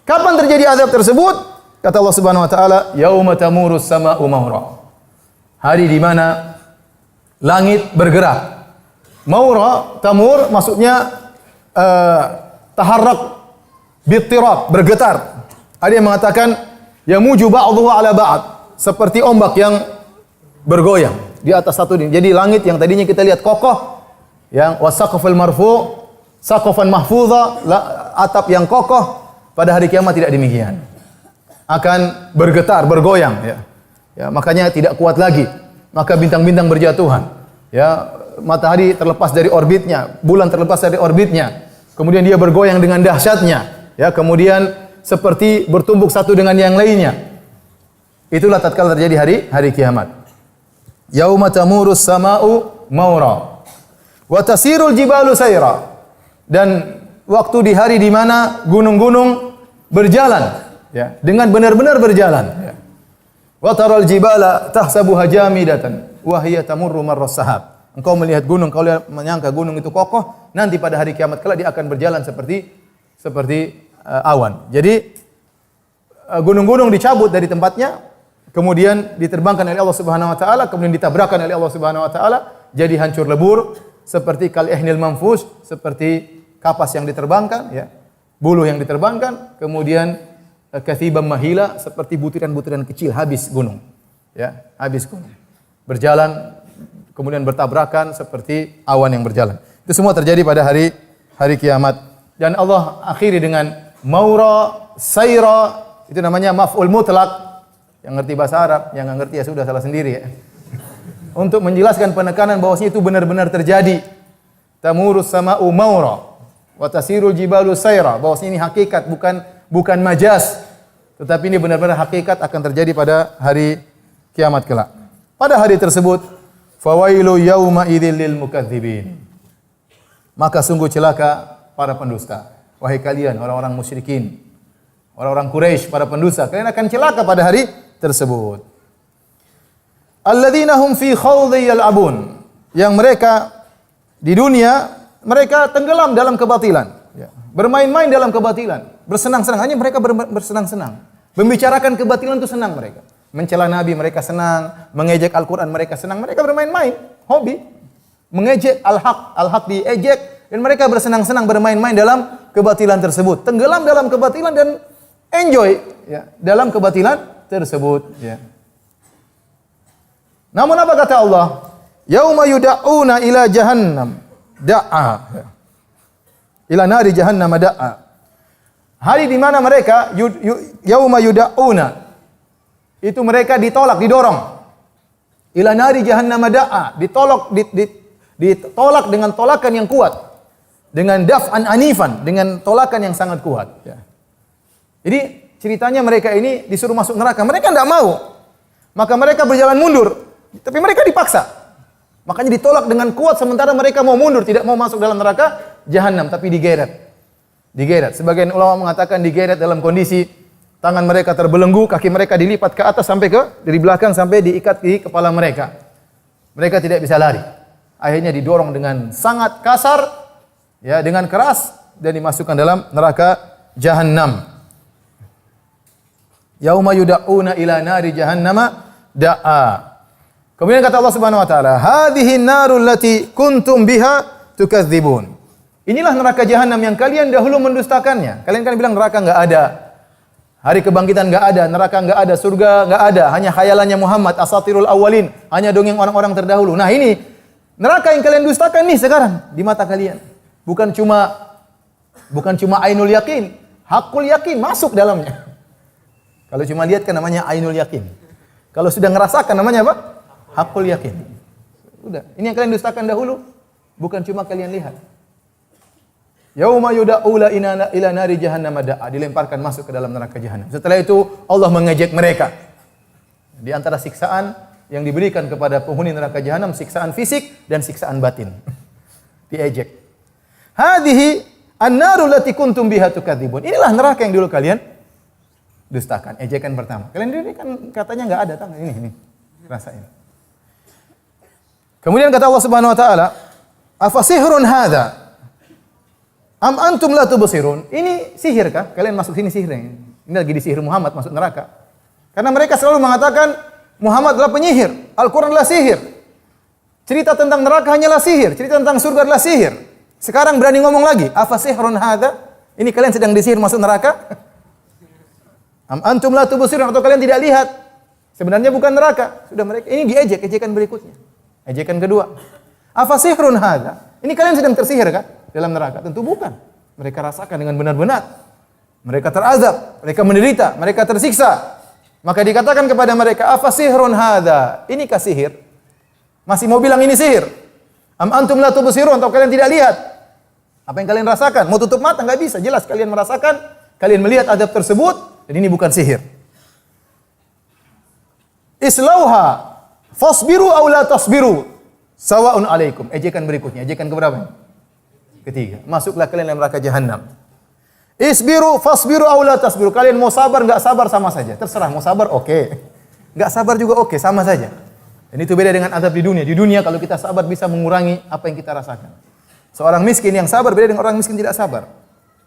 Kapan terjadi azab tersebut? Kata Allah Subhanahu wa taala, "Yauma tamurus sama'u maura." Hari di mana langit bergerak. Maura, tamur maksudnya taharrak bittirab, bergetar. Ada yang mengatakan yamuju ba'dhuhu ala ba'd, seperti ombak yang bergoyang di atas satu ini. Jadi langit yang tadinya kita lihat kokoh, yang wasaqful marfu', saqafan mahfudha, atap yang kokoh, pada hari kiamat tidak demikian. Akan bergetar, bergoyang, ya. Ya, makanya tidak kuat lagi. Maka bintang-bintang berjatuhan. Ya, matahari terlepas dari orbitnya, bulan terlepas dari orbitnya. Kemudian dia bergoyang dengan dahsyatnya. Ya, kemudian seperti bertumbuk satu dengan yang lainnya. Itulah tatkala terjadi hari kiamat. Yauma tamurus sama'u maura wa tasirul jibalu sayra. Dan waktu di hari di mana gunung-gunung berjalan, ya, dengan benar-benar berjalan, ya. Wa taral jibala tahsabuha jamidatan wa hiya tamurru marras sahab. Engkau melihat gunung, kau menyangka gunung itu kokoh, nanti pada hari kiamat kelak dia akan berjalan seperti awan. Jadi gunung-gunung dicabut dari tempatnya, kemudian diterbangkan oleh Allah Subhanahu wa taala, kemudian ditabrakkan oleh Allah Subhanahu wa taala, jadi hancur lebur seperti kal ihnil manfus, seperti kapas yang diterbangkan, ya. Buluh yang diterbangkan, kemudian kathiban mahila, seperti butiran-butiran kecil habis gunung. Ya, habis gunung. Berjalan kemudian bertabrakan seperti awan yang berjalan. Itu semua terjadi pada hari kiamat. Dan Allah akhiri dengan maura, sayra, itu namanya maf'ul mutlak. Yang ngerti bahasa Arab, yang enggak ngerti ya sudah salah sendiri ya. Untuk menjelaskan penekanan bahwasanya itu benar-benar terjadi. Tamurus sama'u maura wa tasirul jibalu sayra, bahwasanya ini hakikat bukan majaz. Tetapi ini benar-benar hakikat akan terjadi pada hari kiamat kelak. Pada hari tersebut, fawailu yauma idzil lil mukadzibin. Maka sungguh celaka para pendusta. Wahai kalian orang-orang musyrikin, orang-orang Quraisy, para pendusta, kalian akan celaka pada hari tersebut. Alladzina hum fi khawdhi yal'abun. Yang mereka di dunia mereka tenggelam dalam kebatilan, ya. Bermain-main dalam kebatilan, bersenang-senang, hanya mereka bersenang-senang. Membicarakan kebatilan itu senang mereka. Mencela Nabi mereka senang, mengejek Al-Qur'an mereka senang, mereka bermain-main, hobi. Mengejek al-haq diejek, dan mereka bersenang-senang bermain-main dalam kebatilan tersebut. Tenggelam dalam kebatilan dan enjoy, ya, dalam kebatilan tersebut, ya. Namun apa kata Allah? Yauma yud'auna ila jahannam da'a. Ila nari jahannam da'a. Hari di mana mereka yauma yud'auna, itu mereka ditolak, didorong. Ila nari jahannam da'a, ditolak dengan tolakan yang kuat. Dengan daf'an anifan, dengan tolakan yang sangat kuat, ya. Jadi ceritanya mereka ini disuruh masuk neraka, mereka tidak mau. Maka mereka berjalan mundur, tapi mereka dipaksa. Makanya ditolak dengan kuat sementara mereka mau mundur, tidak mau masuk dalam neraka jahanam, tapi digeret. Digeret. Sebagian ulama mengatakan digeret dalam kondisi tangan mereka terbelenggu, kaki mereka dilipat ke atas sampai dari belakang sampai diikat di kepala mereka. Mereka tidak bisa lari. Akhirnya didorong dengan sangat kasar, ya, dengan keras, dan dimasukkan dalam neraka jahanam. Yauma yud'auna ila nari jahannama da'a. Kemudian kata Allah Subhanahu wa taala, "Hadhihi an-narul lati kuntum biha tukadzibun." Inilah neraka jahanam yang kalian dahulu mendustakannya. Kalian kan bilang neraka enggak ada. Hari kebangkitan enggak ada, neraka enggak ada, surga enggak ada, hanya khayalannya Muhammad, asatirul awwalin, hanya dongeng orang-orang terdahulu. Nah, ini neraka yang kalian dustakan nih sekarang di mata kalian. Bukan cuma ainul yakin, hakul yakin masuk dalamnya. Kalau cuma lihat kan namanya ainul yakin. Kalau sudah ngerasakan namanya apa? Hakul yakin. Udah, ini yang kalian dustakan dahulu, bukan cuma kalian lihat. Yauma yud'aula ila nari jahannam da'a, dilemparkan masuk ke dalam neraka jahanam. Setelah itu Allah mengejek mereka. Di antara siksaan yang diberikan kepada penghuni neraka jahanam, siksaan fisik dan siksaan batin. Diejek. Hadhihi an-narul lati kuntum biha tukadzibun. Inilah neraka yang dulu kalian dustakan. Ejekan pertama. Kalian dulu kan katanya enggak ada, tang ini. Rasain. Kemudian kata Allah Subhanahu wa taala, "Afasihrun hadza? Am antum la tubsirun?" Ini sihir kah? Kalian masuk sini sihir. Ini lagi disihir Muhammad masuk neraka. Karena mereka selalu mengatakan Muhammad adalah penyihir, Al-Qur'an adalah sihir. Cerita tentang neraka hanyalah sihir, cerita tentang surga adalah sihir. Sekarang berani ngomong lagi, "Afasihrun hadza?" Ini kalian sedang disihir masuk neraka? Am antum la tubsirun, atau kalian tidak lihat? Sebenarnya bukan neraka. Sudah mereka ini diejek, ejekan berikutnya. Ejekan kedua. Afasihrun hadza? Ini kalian sedang tersihir kan dalam neraka? Tentu bukan. Mereka rasakan dengan benar-benar. Mereka terazab, mereka menderita, mereka tersiksa. Maka dikatakan kepada mereka, "Afasihrun hadza?" Inikah sihir? Masih mau bilang ini sihir? Am antum la tubsirun, atau kalian tidak lihat? Apa yang kalian rasakan? Mau tutup mata enggak bisa. Jelas kalian merasakan, kalian melihat azab tersebut, dan ini bukan sihir. Islauha fasbiru aw la tasbiru sawa'un alaikum. Ejekan berikutnya, ejekan keberapa? Ketiga. Masuklah kalian dalam neraka jahanam. Isbiru fasbiru aw la tasbiru. Kalian mau sabar enggak sabar sama saja. Terserah mau sabar oke. Enggak sabar juga oke, sama saja. Dan itu beda dengan azab di dunia. Di dunia kalau kita sabar bisa mengurangi apa yang kita rasakan. Seorang miskin yang sabar beda dengan orang miskin tidak sabar.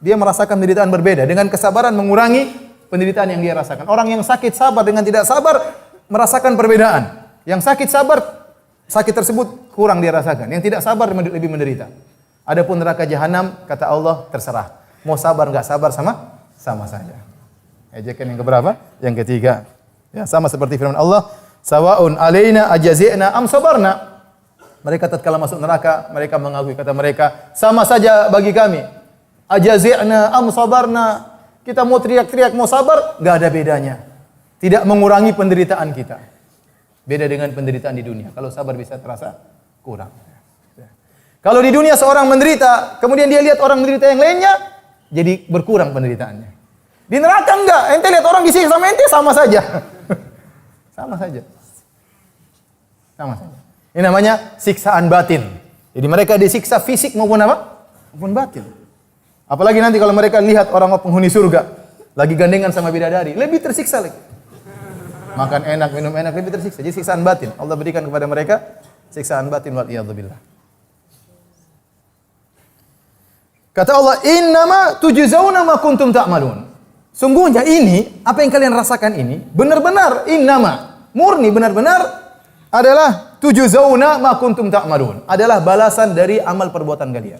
Dia merasakan penderitaan berbeda. Dengan kesabaran mengurangi penderitaan yang dia rasakan. Orang yang sakit sabar dengan tidak sabar merasakan perbedaan. Yang sakit sabar, sakit tersebut kurang dia rasakan. Yang tidak sabar lebih menderita. Adapun neraka jahanam, kata Allah, terserah. Mau sabar enggak sabar sama saja. Ejekan yang keberapa? Yang ketiga. Ya, sama seperti firman Allah, sawaun alaina ajazi'na am sabarna. Mereka tatkala masuk neraka, mereka mengakui, kata mereka, sama saja bagi kami. Ajazi'na am sabarna. Kita mau teriak-teriak, mau sabar, enggak ada bedanya. Tidak mengurangi penderitaan kita. Beda dengan penderitaan di dunia. Kalau sabar bisa terasa kurang. Kalau di dunia seorang menderita, kemudian dia lihat orang menderita yang lainnya, jadi berkurang penderitaannya. Di neraka enggak, ente lihat orang disiksa sama ente sama saja. Sama saja. Sama saja. Ini namanya siksaan batin. Jadi mereka disiksa fisik maupun apa? Maupun batin. Apalagi nanti kalau mereka lihat orang penghuni surga lagi gandengan sama bidadari, lebih tersiksa lagi. Makan enak, minum enak, lebih tersiksa. Jadi siksaan batin. Allah berikan kepada mereka siksaan batin wal iyadzubillah. Kata Allah, "Innama tujzauna ma kuntum ta'malun." Sungguhnya ini, apa yang kalian rasakan ini, benar-benar innama, murni benar-benar adalah tujzauna ma kuntum ta'malun. Adalah balasan dari amal perbuatan kalian.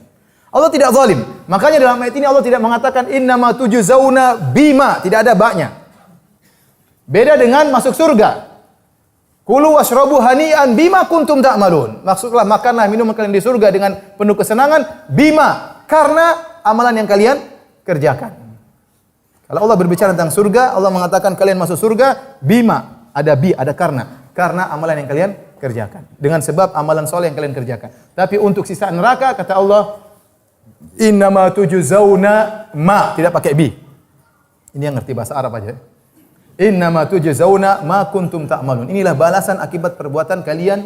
Allah tidak zalim. Makanya dalam ayat ini Allah tidak mengatakan innama tujzauna bima, tidak ada ba-nya. Beda dengan masuk surga. Kulu washrabu hani'an bima kuntum ta'malun. Maksudlah makanlah minum kalian di surga dengan penuh kesenangan bima, karena amalan yang kalian kerjakan. Kalau Allah berbicara tentang surga, Allah mengatakan kalian masuk surga bima, ada bi, ada karena amalan yang kalian kerjakan. Dengan sebab amalan soleh yang kalian kerjakan. Tapi untuk sisa neraka kata Allah innama tujzauna ma, tidak pakai bi. Ini yang ngerti bahasa Arab aja. Innama tujzauna ma kuntum ta'malun. Inilah balasan akibat perbuatan kalian,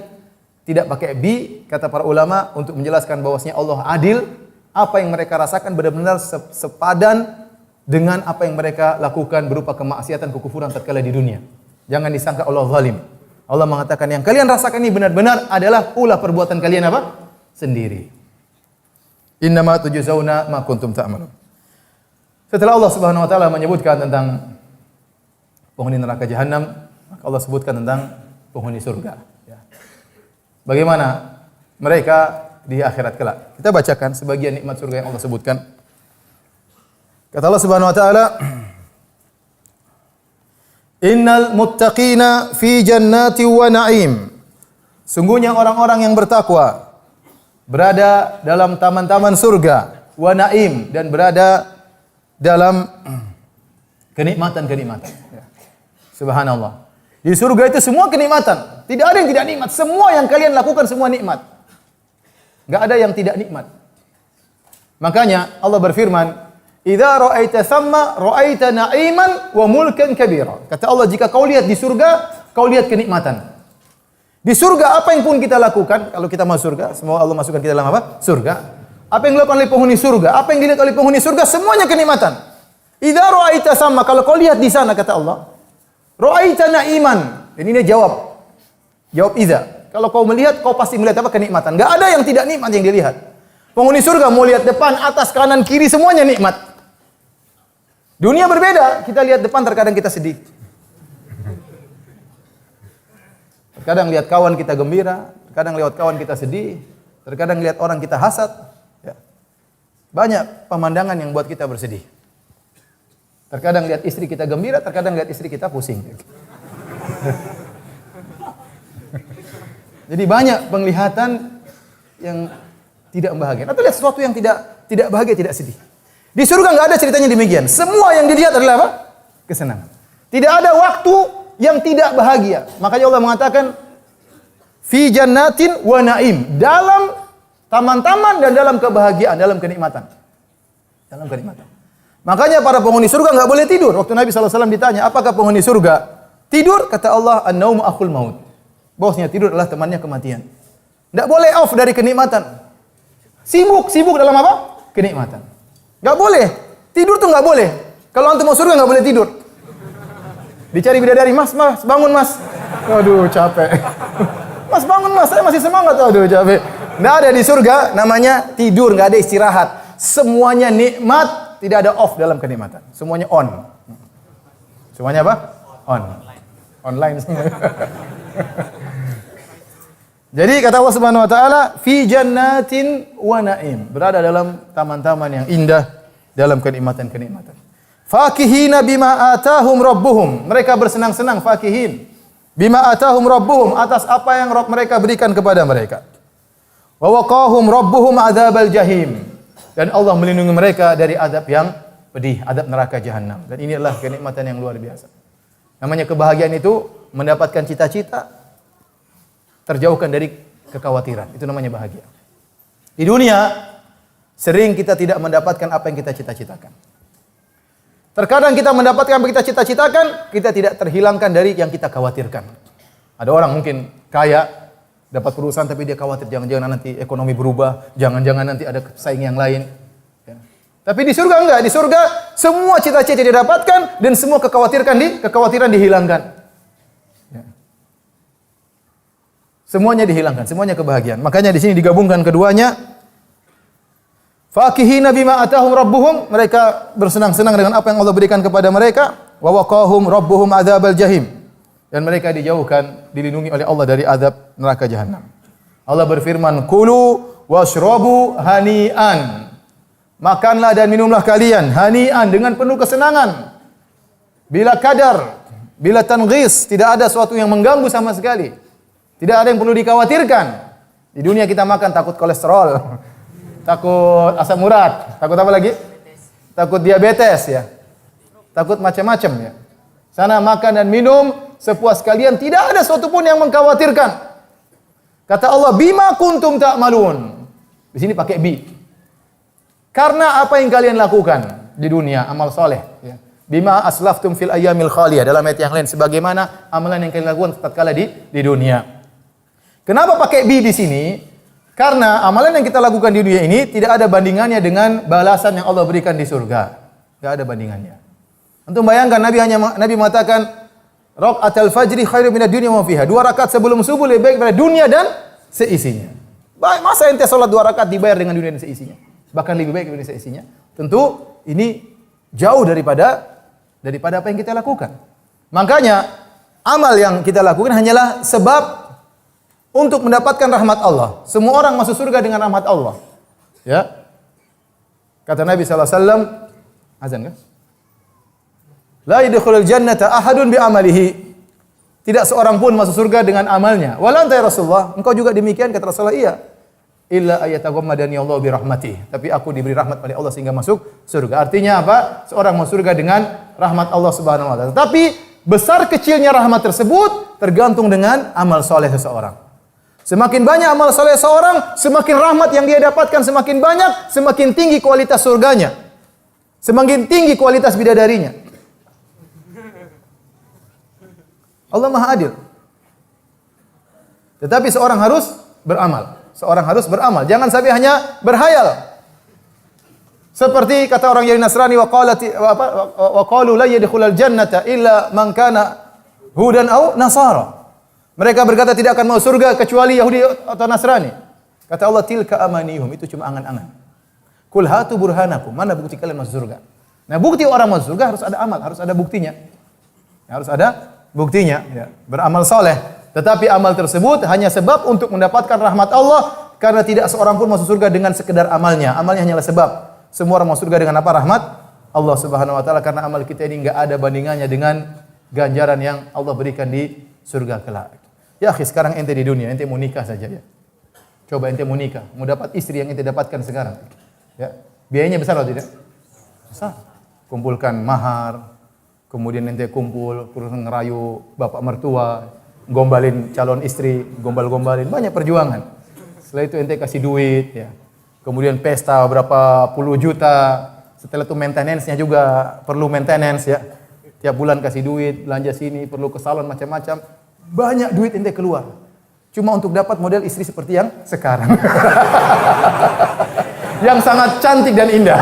tidak pakai bi, kata para ulama untuk menjelaskan bahwasanya Allah adil. Apa yang mereka rasakan benar-benar sepadan dengan apa yang mereka lakukan berupa kemaksiatan, kekufuran tatkala di dunia. Jangan disangka Allah zalim. Allah mengatakan yang kalian rasakan ini benar-benar adalah ulah perbuatan kalian apa? Sendiri. Innama tujzauna ma kuntum ta'malun. Setelah Allah Subhanahu wa taala menyebutkan tentang penghuni neraka jahanam, maka Allah sebutkan tentang penghuni surga. Ya. Bagaimana mereka di akhirat kelak. Kita bacakan sebagian nikmat surga yang Allah sebutkan. Kata Allah Subhanahu wa taala, "Innal muttaqina fi jannati wa na'im." Sungguhnya orang-orang yang bertakwa berada dalam taman-taman surga, wa na'im, dan berada dalam kenikmatan-kenikmatan. Ya. Subhanallah. Di surga itu semua kenikmatan. Tidak ada yang tidak nikmat. Semua yang kalian lakukan semua nikmat. Enggak ada yang tidak nikmat. Makanya Allah berfirman, "Idza ra'aita thamma ra'aita na'iman wa mulkan kabira." Kata Allah, jika kau lihat di surga, kau lihat kenikmatan. Di surga apa yang pun kita lakukan, kalau kita masuk surga, semoga Allah masukkan kita dalam apa? Surga. Apa yang dilakukan oleh penghuni surga, apa yang dilihat oleh penghuni surga, semuanya kenikmatan. Idza ra'aita thamma, kalau kau lihat di sana, kata Allah, ra'aita na'iman. Dan ini jawab. Jawab idza. Kalau kau melihat, kau pasti melihat apa? Kenikmatan. Enggak ada yang tidak nikmat yang dilihat. Penghuni surga mau lihat depan, atas, kanan, kiri, semuanya nikmat. Dunia berbeda. Kita lihat depan, terkadang kita sedih. Terkadang lihat kawan kita gembira, terkadang lihat kawan kita sedih, terkadang lihat orang kita hasad. Ya. Banyak pemandangan yang buat kita bersedih. Terkadang lihat istri kita gembira, terkadang lihat istri kita pusing. Jadi banyak penglihatan yang tidak membahagiakan. Atau lihat sesuatu yang tidak bahagia, tidak sedih. Di surga enggak ada ceritanya demikian. Semua yang dilihat adalah apa? Kesenangan. Tidak ada waktu yang tidak bahagia. Makanya Allah mengatakan fi jannatin wa na'im, dalam taman-taman dan dalam kebahagiaan, dalam kenikmatan. Dalam kenikmatan. Makanya para penghuni surga enggak boleh tidur. Waktu Nabi SAW ditanya, apakah penghuni surga tidur? Kata Allah, an-naum akhul maut. Bahwasanya tidur adalah temannya kematian. Tidak boleh off dari kenikmatan. Sibuk dalam apa? Kenikmatan. Enggak boleh. Tidur tuh enggak boleh. Kalau antum mau surga enggak boleh tidur. Dicari bidadari, mas, bangun mas. Aduh, capek. Mas bangun mas, saya masih semangat. Aduh, capek. Nggak ada di surga namanya tidur, nggak ada istirahat. Semuanya nikmat, tidak ada off dalam kenikmatan. Semuanya on. Semuanya apa? On. Online semua. Jadi kata Allah Subhanahu wa taala, fi jannatin wa na'im. Berada dalam taman-taman yang indah, dalam kenikmatan-kenikmatan. Fakihina bima atahum rabbuhum. Mereka bersenang-senang, fakihin. Bima atahum rabbuhum, atas apa yang Rabb mereka berikan kepada mereka. Wa waqahum rabbuhum adzabal jahim. Dan Allah melindungi mereka dari azab yang pedih, azab neraka jahanam. Dan ini adalah kenikmatan yang luar biasa. Namanya kebahagiaan itu mendapatkan cita-cita, terjauhkan dari kekhawatiran. Itu namanya bahagia. Di dunia sering kita tidak mendapatkan apa yang kita cita-citakan. Terkadang kita mendapatkan apa yang kita cita-citakan, kita tidak terhilangkan dari yang kita khawatirkan. Ada orang mungkin kaya, dapat perusahaan tapi dia khawatir jangan-jangan nanti ekonomi berubah, jangan-jangan nanti ada pesaing yang lain. Ya. Tapi di surga enggak, di surga semua cita-cita didapatkan dan semua kekhawatiran dihilangkan. Ya. Semuanya dihilangkan, semuanya kebahagiaan. Makanya di sini digabungkan keduanya. Fakihina bima atahum rabbuhum, mereka bersenang-senang dengan apa yang Allah berikan kepada mereka. Wa waqahum rabbuhum adzabal jahim. Dan mereka dijauhkan, dilindungi oleh Allah dari azab neraka jahanam. Allah berfirman, "Kulu washrabu hani'an." Makanlah dan minumlah kalian hani'an dengan penuh kesenangan. Bila kadar, bila tanghis, tidak ada sesuatu yang mengganggu sama sekali. Tidak ada yang perlu dikhawatirkan. Di dunia kita makan takut kolesterol. Takut asam urat, takut apa lagi? Takut diabetes ya. Takut macam-macam ya. Sana makan dan minum sepuas kalian, tidak ada sesuatu pun yang mengkhawatirkan. Kata Allah, bima kuntum ta'malun. Di sini pakai bi. Karena apa yang kalian lakukan di dunia, amal soleh ya. Bima aslaftum fil ayyamil khaliyah. Dalam ayat yang lain, sebagaimana amalan yang kalian lakukan tatkala di dunia. Kenapa pakai bi di sini? Karena amalan yang kita lakukan di dunia ini tidak ada bandingannya dengan balasan yang Allah berikan di surga. Tidak ada bandingannya. Untuk bayangkan Nabi mengatakan raqatul fajri khairu minad dunya wa fiha. 2 rakaat sebelum subuh lebih baik daripada dunia dan seisinya. Baik, masa ente salat 2 rakaat dibayar dengan dunia dan seisinya? Bahkan lebih baik daripada seisinya. Tentu ini jauh daripada apa yang kita lakukan. Makanya amal yang kita lakukan hanyalah sebab untuk mendapatkan rahmat Allah. Semua orang masuk surga dengan rahmat Allah. Ya. Kata Nabi sallallahu alaihi wasallam, azan kan? La yadkhulul jannata ahadun bi amalihi. Tidak seorang pun masuk surga dengan amalnya. Wala anta ya Rasulullah, engkau juga demikian? Kata Rasulullah, iya. Illa ayataghammadani Allah bi rahmatih. Tapi aku diberi rahmat oleh Allah sehingga masuk surga. Artinya apa? Seorang masuk surga dengan rahmat Allah Subhanahu wa taala. Tapi besar kecilnya rahmat tersebut tergantung dengan amal soleh seseorang. Semakin banyak amal soleh seorang, semakin rahmat yang dia dapatkan semakin banyak, semakin tinggi kualitas surganya. Semakin tinggi kualitas bidadarinya. Allah Maha Adil. Tetapi seorang harus beramal. Seorang harus beramal. Jangan sampai hanya berhayal. Seperti kata orang Yahudi Nasrani, wa qalu la yadkhulul jannata illa man kana hudan aw nasara. Mereka berkata tidak akan masuk surga kecuali Yahudi atau Nasrani. Kata Allah, tilka amanihum, itu cuma angan-angan. Kul hatu burhanakum, mana bukti kalian masuk surga? Nah, bukti orang masuk surga harus ada amal, harus ada buktinya. Harus ada buktinya, ya. Beramal soleh. Tetapi amal tersebut hanya sebab untuk mendapatkan rahmat Allah, karena tidak seorang pun masuk surga dengan sekedar amalnya. Amalnya hanyalah sebab. Semua orang masuk surga dengan apa? Rahmat Allah Subhanahu wa taala, karena amal kita ini enggak ada bandingannya dengan ganjaran yang Allah berikan di surga kelak. Ya akhi, sekarang ente di dunia, ente mau nikah saja ya. Coba ente mau nikah, mau dapat istri yang ente dapatkan sekarang. Ya, biayanya besar atau tidak? Besar. Kumpulkan mahar, kemudian ente kumpul, terus ngerayu bapak mertua, gombalin calon istri, gombal-gombalin, banyak perjuangan. Setelah itu ente kasih duit, ya. Kemudian pesta berapa puluh juta. Setelah itu maintenance-nya juga perlu maintenance ya. Tiap bulan kasih duit, belanja sini, perlu ke salon macam-macam. Banyak duit ente keluar. Cuma untuk dapat model istri seperti yang sekarang. Yang sangat cantik dan indah.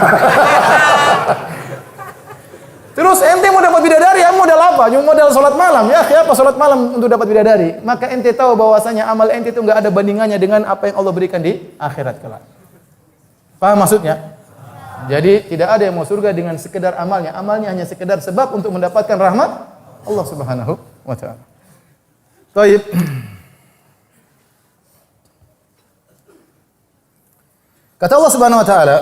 Terus ente mau dapat bidadari, modal apa? Cuma modal salat malam. Ya, apa salat malam untuk dapat bidadari? Maka ente tahu bahwasanya amal ente itu enggak ada bandingannya dengan apa yang Allah berikan di akhirat kelak. Paham maksudnya? Jadi tidak ada yang mau surga dengan sekedar amalnya. Amalnya hanya sekedar sebab untuk mendapatkan rahmat Allah Subhanahu wa taala. Baik. Kata Allah Subhanahu wa taala,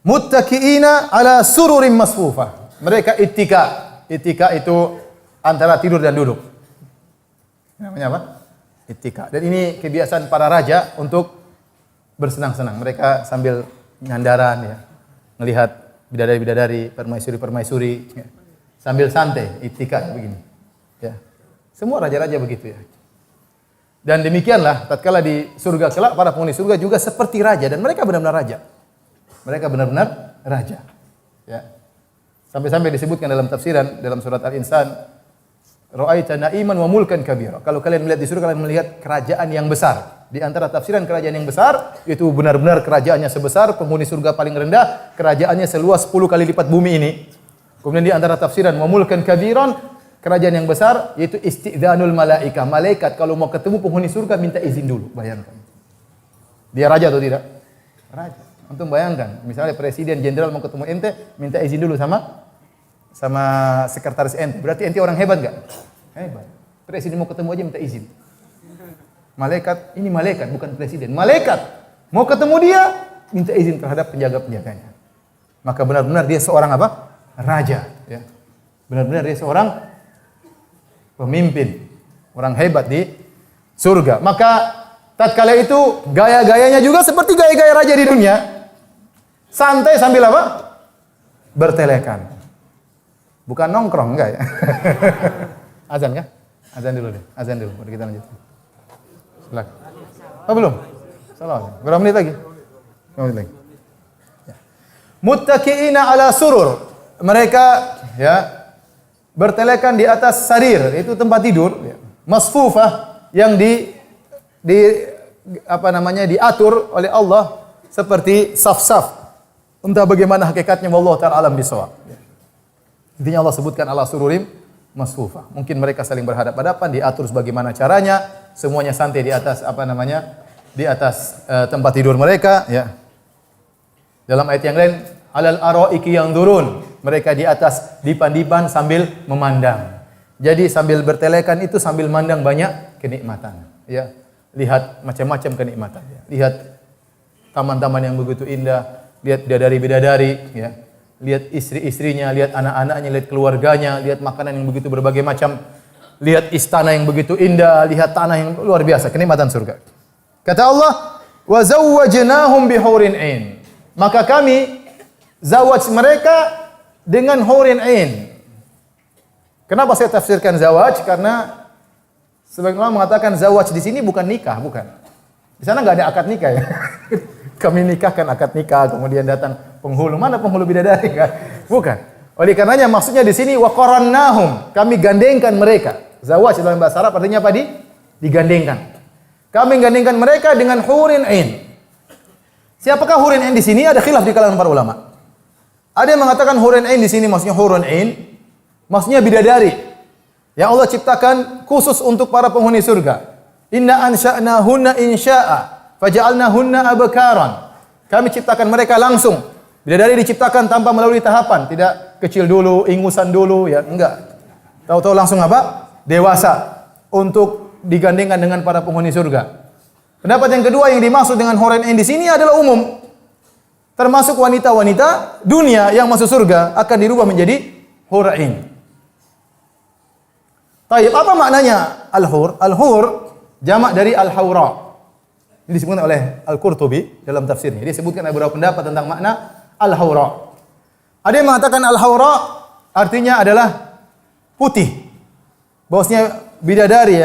muttaqiina ala sururin masfufah. Mereka ittika. Ittika itu antara tidur dan duduk. Namanya apa? Ittika. Dan ini kebiasaan para raja untuk bersenang-senang. Mereka sambil nyandaran ya, melihat bidadari-bidadari, permaisuri-permaisuri ya. Sambil santai, ittika begini. Ya. Semua raja-raja begitu ya. Dan demikianlah tatkala di surga kelak para penghuni surga juga seperti raja dan mereka benar-benar raja. Mereka benar-benar raja. Ya. Sampai-sampai disebutkan dalam tafsiran dalam surat Al-Insan, ra'aita na'iman wa mulkan kabira. Kalau kalian melihat di surga kalian melihat kerajaan yang besar. Di antara tafsiran kerajaan yang besar itu benar-benar kerajaannya sebesar, penghuni surga paling rendah, kerajaannya seluas 10 kali lipat bumi ini. Kemudian di antara tafsiran wa mulkan kabiran, kerajaan yang besar yaitu istidzanul malaikah. Malaikat kalau mau ketemu penghuni surga minta izin dulu, bayangkan. Dia raja atau tidak? Raja. Antum bayangkan, misalnya presiden jenderal mau ketemu ente, minta izin dulu sama sekretaris ente. Berarti ente orang hebat enggak? Hebat. Presiden mau ketemu aja minta izin. Malaikat, ini malaikat bukan presiden. Malaikat mau ketemu dia minta izin terhadap penjaga-penjaganya. Maka benar-benar dia seorang apa? Raja, ya. Benar-benar dia seorang pemimpin, orang hebat di surga. Maka tatkala itu gaya-gayanya juga seperti gaya-gaya raja di dunia. Santai sambil apa? Bertelekan. Bukan nongkrong, enggak ya? Azan kah? Azan dulu deh. Azan dulu, baru kita lanjut. Silakan. Oh belum? Salah. Berapa menit lagi? 5 menit lagi. Ya. Muttaqiina ala surur. Mereka ya bertelekan di atas sarir, itu tempat tidur, ya. Masfufah yang diatur oleh Allah seperti saf-saf. Entah bagaimana hakikatnya, wallahu ta'ala alam bisawab. Ya. Intinya Allah sebutkan ala sururim masfufah. Mungkin mereka saling berhadap-hadapan, diatur sebagaimana caranya, semuanya santai di atas di atas tempat tidur mereka, ya. Dalam ayat yang lain, alal araiki yang turun, mereka di atas dipan-dipan sambil memandang. Jadi sambil bertelekan itu sambil mandang banyak kenikmatan, ya. Lihat macam-macam kenikmatan, ya. Lihat taman-taman yang begitu indah, lihat bidadari-bidadari, ya. Lihat istri-istrinya, lihat anak-anaknya, lihat keluarganya, lihat makanan yang begitu berbagai macam, lihat istana yang begitu indah, lihat tanah yang luar biasa, kenikmatan surga. Kata Allah, wa zawwajnahum bihurin 'ain. Maka kami zawaj mereka dengan hurin 'ain. Kenapa saya tafsirkan zawaj? Karena sebagian ulama mengatakan zawaj di sini bukan nikah, bukan. Di sana enggak ada akad nikah ya. Kami nikahkan akad nikah, kemudian datang penghulu. Mana penghulu bidadari kan? Bukan. Oleh karenanya maksudnya di sini wa qarannahum, kami gandengkan mereka. Zawaj dalam bahasa Arab artinya apa? Digandengkan. Kami gandengkan mereka dengan hurin 'ain. Siapakah hurin 'ain di sini? Ada khilaf di kalangan para ulama. Ada yang mengatakan hurin 'ain di sini maksudnya hurun 'ain, maksudnya bidadari yang Allah ciptakan khusus untuk para penghuni surga. Inna ansha'nahunna insya'a faja'alnahunna abkaran. Kami ciptakan mereka langsung. Bidadari diciptakan tanpa melalui tahapan, tidak kecil dulu, ingusan dulu, ya enggak. Tahu-tahu langsung apa? Dewasa untuk digandengkan dengan para penghuni surga. Pendapat yang kedua yang dimaksud dengan hurin 'ain di sini adalah umum. Termasuk wanita-wanita dunia yang masuk surga akan dirubah menjadi hur 'ain. Taib, apa maknanya al-hur? Al-hur jamak dari al-haura. Ini disebutkan oleh Al-Qurtubi dalam tafsirnya. Dia sebutkan ada beberapa pendapat tentang makna al-haura. Ada yang mengatakan al-haura artinya adalah putih. Bahwasanya bidadari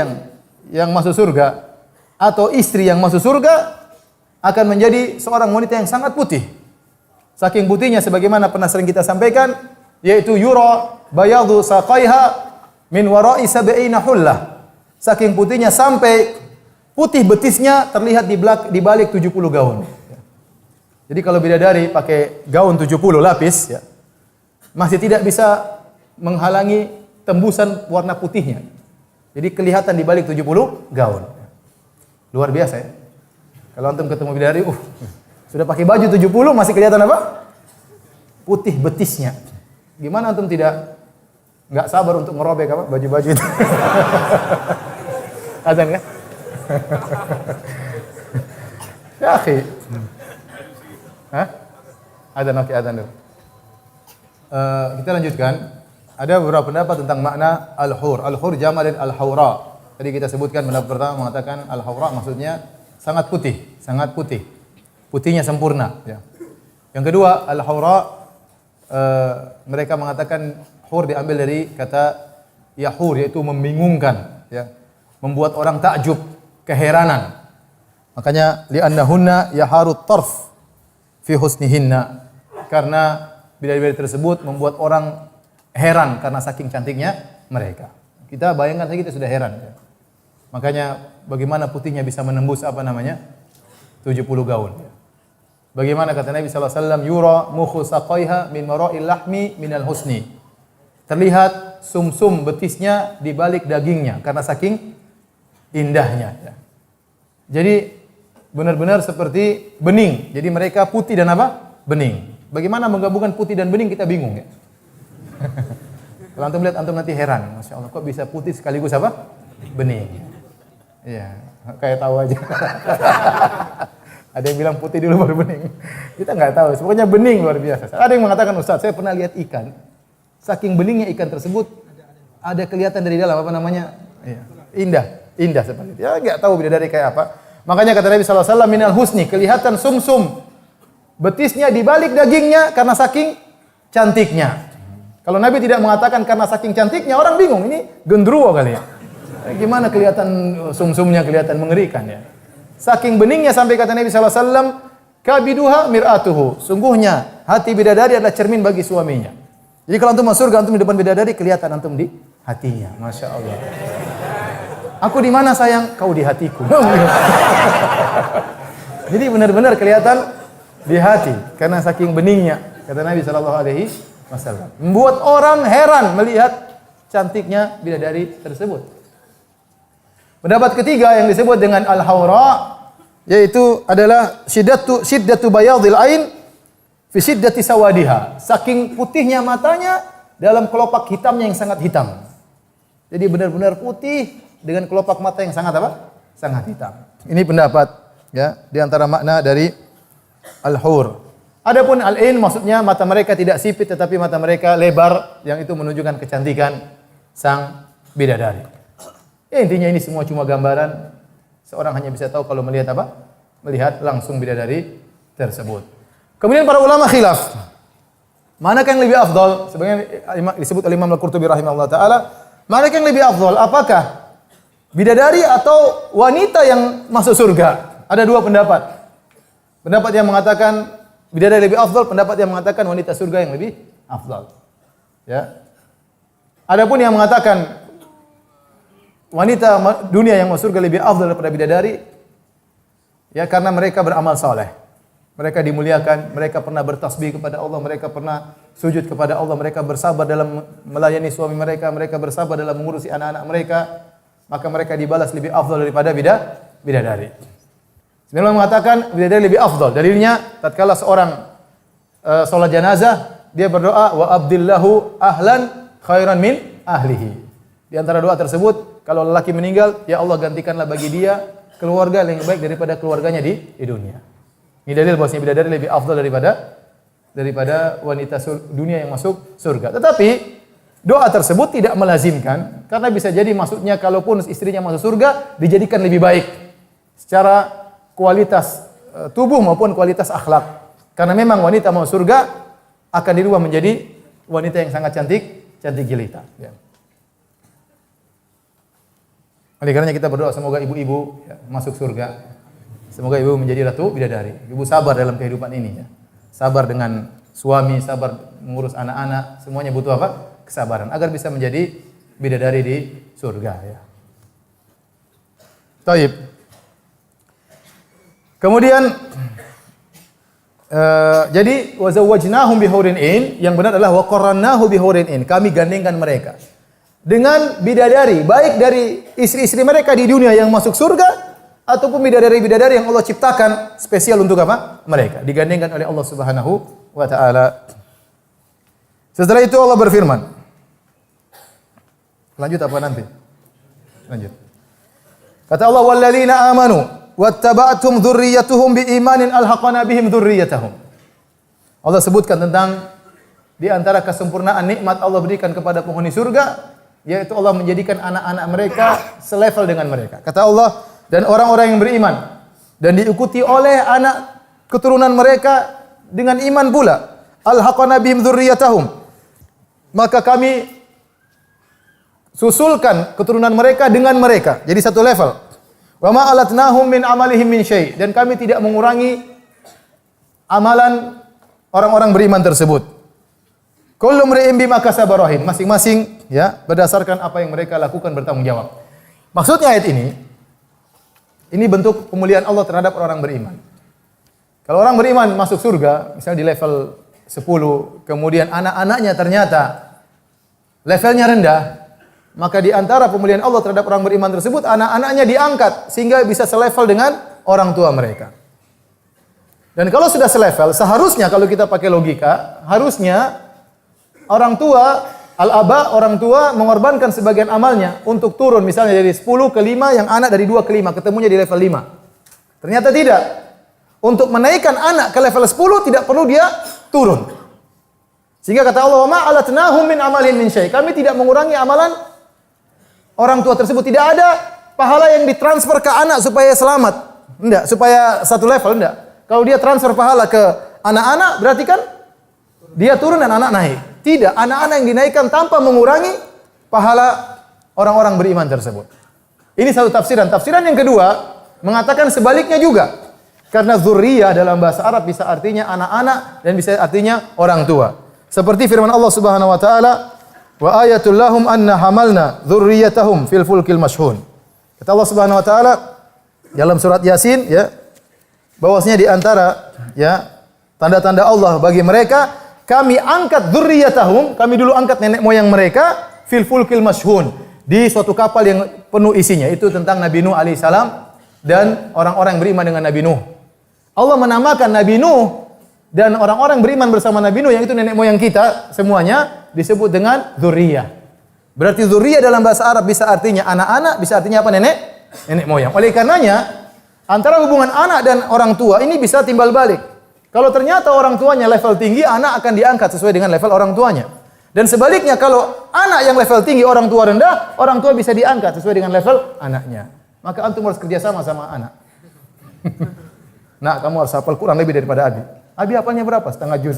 yang masuk surga atau istri yang masuk surga akan menjadi seorang wanita yang sangat putih. Saking putihnya sebagaimana pernah sering kita sampaikan, yaitu yura bayadu saqaiha min wara'i sab'ina hullah. Saking putihnya sampai putih betisnya terlihat di balik 70 gaun. Jadi kalau bidadari pakai gaun 70 lapis, ya, masih tidak bisa menghalangi tembusan warna putihnya. Jadi kelihatan di balik 70 gaun. Luar biasa ya. Kalau antum ketemu bidadari, sudah pakai baju 70 masih kelihatan apa? Putih betisnya. Gimana antum nggak sabar untuk ngerobek apa baju-baju itu? Azan kan? Ya akhi. Hah? Azan, oke, azan dulu. Kita lanjutkan. Ada beberapa pendapat tentang makna al-hur. Al-hur jama' dari al-haura. Tadi kita sebutkan pendapat pertama mengatakan al-haura maksudnya sangat putih, sangat putih. Putihnya sempurna, ya. Yang kedua, al-haura mereka mengatakan hur diambil dari kata yahur, yaitu membingungkan, ya. Membuat orang takjub, keheranan. Makanya li'annahunna yaharut tarf fi husnihinna. Karena bidadari tersebut membuat orang heran karena saking cantiknya mereka. Kita bayangkan saja kita sudah heran, ya. Makanya bagaimana putihnya bisa menembus 70 gaun. Bagaimana kata Nabi sallallahu alaihi wasallam, yura mukhu saqaiha min mara'il lahmi minal husni. Terlihat sumsum betisnya di balik dagingnya karena saking indahnya, ya. Jadi benar-benar seperti bening. Jadi mereka putih dan apa? Bening. Bagaimana menggabungkan putih dan bening kita bingung, ya. Kalau antum lihat, antum nanti heran. Masya Allah, kok bisa putih sekaligus apa? Bening. Iya, kayak tahu aja. Ada yang bilang putih dulu baru bening. Kita nggak tahu. Pokoknya bening luar biasa. Ada yang mengatakan, Ustaz, saya pernah lihat ikan. Saking beningnya ikan tersebut, ada kelihatan dari dalam Iya. Indah seperti itu. Ya nggak tahu bidadari kayak apa. Makanya kata Nabi sallallahu alaihi wasallam, minal husni, kelihatan sumsum betisnya di balik dagingnya karena saking cantiknya. Kalau Nabi tidak mengatakan karena saking cantiknya, orang bingung, ini gendruwo kali ya. Gimana kelihatan sumsumnya, kelihatan mengerikan, ya. Saking beningnya sampai kata Nabi sallallahu alaihi wasallam, kabiduha mir'atuhu. Sungguhnya hati bidadari adalah cermin bagi suaminya. Jadi kalau antum masuk surga, antum di depan bidadari, kelihatan antum di hatinya. Masya Allah. Aku di mana sayang? Kau di hatiku. Jadi benar-benar kelihatan di hati karena saking beningnya, kata Nabi sallallahu alaihi wasallam. Membuat orang heran melihat cantiknya bidadari tersebut. Pendapat ketiga yang disebut dengan al-haura yaitu adalah syiddatu bayadil ain fi syiddati sawadiha. Saking putihnya matanya dalam kelopak hitamnya yang sangat hitam. Jadi benar-benar putih dengan kelopak mata yang sangat apa? Sangat hitam. Ini pendapat, ya, di antara makna dari al-hur. Adapun al-ain maksudnya mata mereka tidak sipit tetapi mata mereka lebar, yang itu menunjukkan kecantikan sang bidadari. Ya, intinya ini semua cuma gambaran. Seorang hanya bisa tahu kalau melihat apa? Melihat langsung bidadari tersebut. Kemudian para ulama khilaf. Manakah yang lebih afdal? Sebenarnya disebut oleh Imam Al-Qurtubi rahimahullah taala, manakah yang lebih afdal? Apakah bidadari atau wanita yang masuk surga? Ada dua pendapat. Pendapat yang mengatakan bidadari lebih afdal, pendapat yang mengatakan wanita surga yang lebih afdal. Ya. Adapun yang mengatakan wanita dunia yang masuk surga lebih afdal daripada bidadari, ya, karena mereka beramal saleh. Mereka dimuliakan, mereka pernah bertasbih kepada Allah, mereka pernah sujud kepada Allah, mereka bersabar dalam melayani suami mereka, mereka bersabar dalam mengurusi anak-anak mereka, maka mereka dibalas lebih afdal daripada bidadari. Sebenarnya mengatakan bidadari lebih afdal. Dalilnya tatkala seorang salat jenazah, dia berdoa wa abdillahu ahlan khairan min ahlihi. Di antara doa tersebut, kalau lelaki meninggal, ya Allah gantikanlah bagi dia keluarga yang lebih baik daripada keluarganya di dunia. Ini dalil bahwasanya bidadari lebih afdal daripada wanita dunia yang masuk surga. Tetapi doa tersebut tidak melazimkan, karena bisa jadi maksudnya kalaupun istrinya masuk surga dijadikan lebih baik secara kualitas tubuh maupun kualitas akhlak. Karena memang wanita masuk surga akan dirubah menjadi wanita yang sangat cantik jelita, ya. Oleh karenanya kita berdoa semoga ibu-ibu, ya, masuk surga. Semoga ibu menjadi ratu bidadari. Ibu sabar dalam kehidupan ini, ya. Sabar dengan suami, sabar mengurus anak-anak, semuanya butuh apa? Kesabaran agar bisa menjadi bidadari di surga, ya. Taib. Kemudian Jadi wa zawwajnahum bihurin in, yang benar adalah wa qarrannahu bihurin in. Kami gandengkan mereka dengan bidadari, baik dari istri-istri mereka di dunia yang masuk surga ataupun bidadari-bidadari yang Allah ciptakan spesial untuk apa? Mereka. Digandengkan oleh Allah Subhanahu wa taala. Setelah itu Allah berfirman. Lanjut apa nanti? Lanjut. Kata Allah, walladzina amanu wattaba'tum dzurriyyatuhum biimanin alhaqana bihim dzurriyyatahum. Allah sebutkan tentang di antara kesempurnaan nikmat Allah berikan kepada penghuni surga, yaitu Allah menjadikan anak-anak mereka selevel dengan mereka. Kata Allah, dan orang-orang yang beriman dan diikuti oleh anak keturunan mereka dengan iman pula, alhaqana bihim dzurriyyatahum. Maka kami susulkan keturunan mereka dengan mereka, jadi satu level. Wa ma alatnahum min amalihim min syai', dan kami tidak mengurangi amalan orang-orang beriman tersebut. Kullu mri'in bima kasaba rahin, masing-masing ya berdasarkan apa yang mereka lakukan bertanggung jawab. Maksudnya ayat ini bentuk pemulihan Allah terhadap orang beriman. Kalau orang beriman masuk surga, misalnya di level 10, kemudian anak-anaknya ternyata levelnya rendah, maka di antara pemulihan Allah terhadap orang beriman tersebut, anak-anaknya diangkat sehingga bisa selevel dengan orang tua mereka. Dan kalau sudah selevel, seharusnya kalau kita pakai logika, harusnya orang tua, al-aba, orang tua mengorbankan sebagian amalnya untuk turun misalnya dari 10 ke 5, yang anak dari 2 ke 5, ketemunya di level 5. Ternyata tidak. Untuk menaikkan anak ke level 10 tidak perlu dia turun. Sehingga kata Allah, "Ma alatnahum min amalin min syai'." Kami tidak mengurangi amalan orang tua tersebut. Tidak ada pahala yang ditransfer ke anak supaya selamat. Enggak, supaya satu level, enggak. Kalau dia transfer pahala ke anak-anak, berarti kan dia turun dan anak naik. Tidak, anak-anak yang dinaikkan tanpa mengurangi pahala orang-orang beriman tersebut. Ini satu tafsiran. Tafsiran yang kedua mengatakan sebaliknya juga. Karena dzurriyyah dalam bahasa Arab bisa artinya anak-anak dan bisa artinya orang tua. Seperti firman Allah Subhanahu wa taala, wa ayatul lahum anna hamalna dzurriyyatahum fil fulkil mashhun. Kata Allah Subhanahu wa taala dalam surat Yasin ya, bahwasanya di antara ya tanda-tanda Allah bagi mereka, kami angkat dzurriyyatahum, kami dulu angkat nenek moyang mereka fil fulkil mashhun, di suatu kapal yang penuh isinya. Itu tentang Nabi Nuh alaihissalam dan orang-orang yang beriman dengan Nabi Nuh. Allah menamakan Nabi Nuh dan orang-orang beriman bersama Nabi Nuh, yang itu nenek moyang kita semuanya, disebut dengan dzurriyyah. Berarti dzurriyyah dalam bahasa Arab bisa artinya anak-anak, bisa artinya apa? Nenek moyang. Oleh karenanya antara hubungan anak dan orang tua ini bisa timbal balik. Kalau ternyata orang tuanya level tinggi, anak akan diangkat sesuai dengan level orang tuanya. Dan sebaliknya, kalau anak yang level tinggi, orang tua rendah, orang tua bisa diangkat sesuai dengan level anaknya. Maka antum harus kerjasama sama anak. Nak, kamu harus hafal Quran lebih daripada Abi. Abi hafalnya berapa? Setengah juz.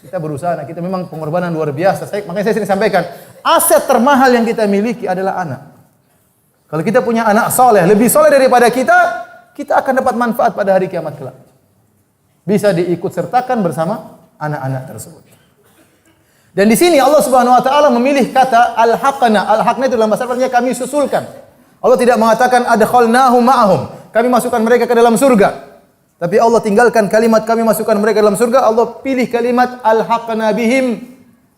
Kita berusaha, kita memang pengorbanan luar biasa. Makanya saya sering sampaikan, aset termahal yang kita miliki adalah anak. Kalau kita punya anak soleh, lebih soleh daripada kita akan dapat manfaat pada hari kiamat kelak. Bisa diikut sertakan bersama anak-anak tersebut. Dan di sini Allah Subhanahu wa taala memilih kata al-haqna. Al-haqna itu dalam bahasa Arabnya kami susulkan. Allah tidak mengatakan adkhalnahum ma'ahum, kami masukkan mereka ke dalam surga. Tapi Allah tinggalkan kalimat kami masukkan mereka ke dalam surga. Allah pilih kalimat al-haqna bihim,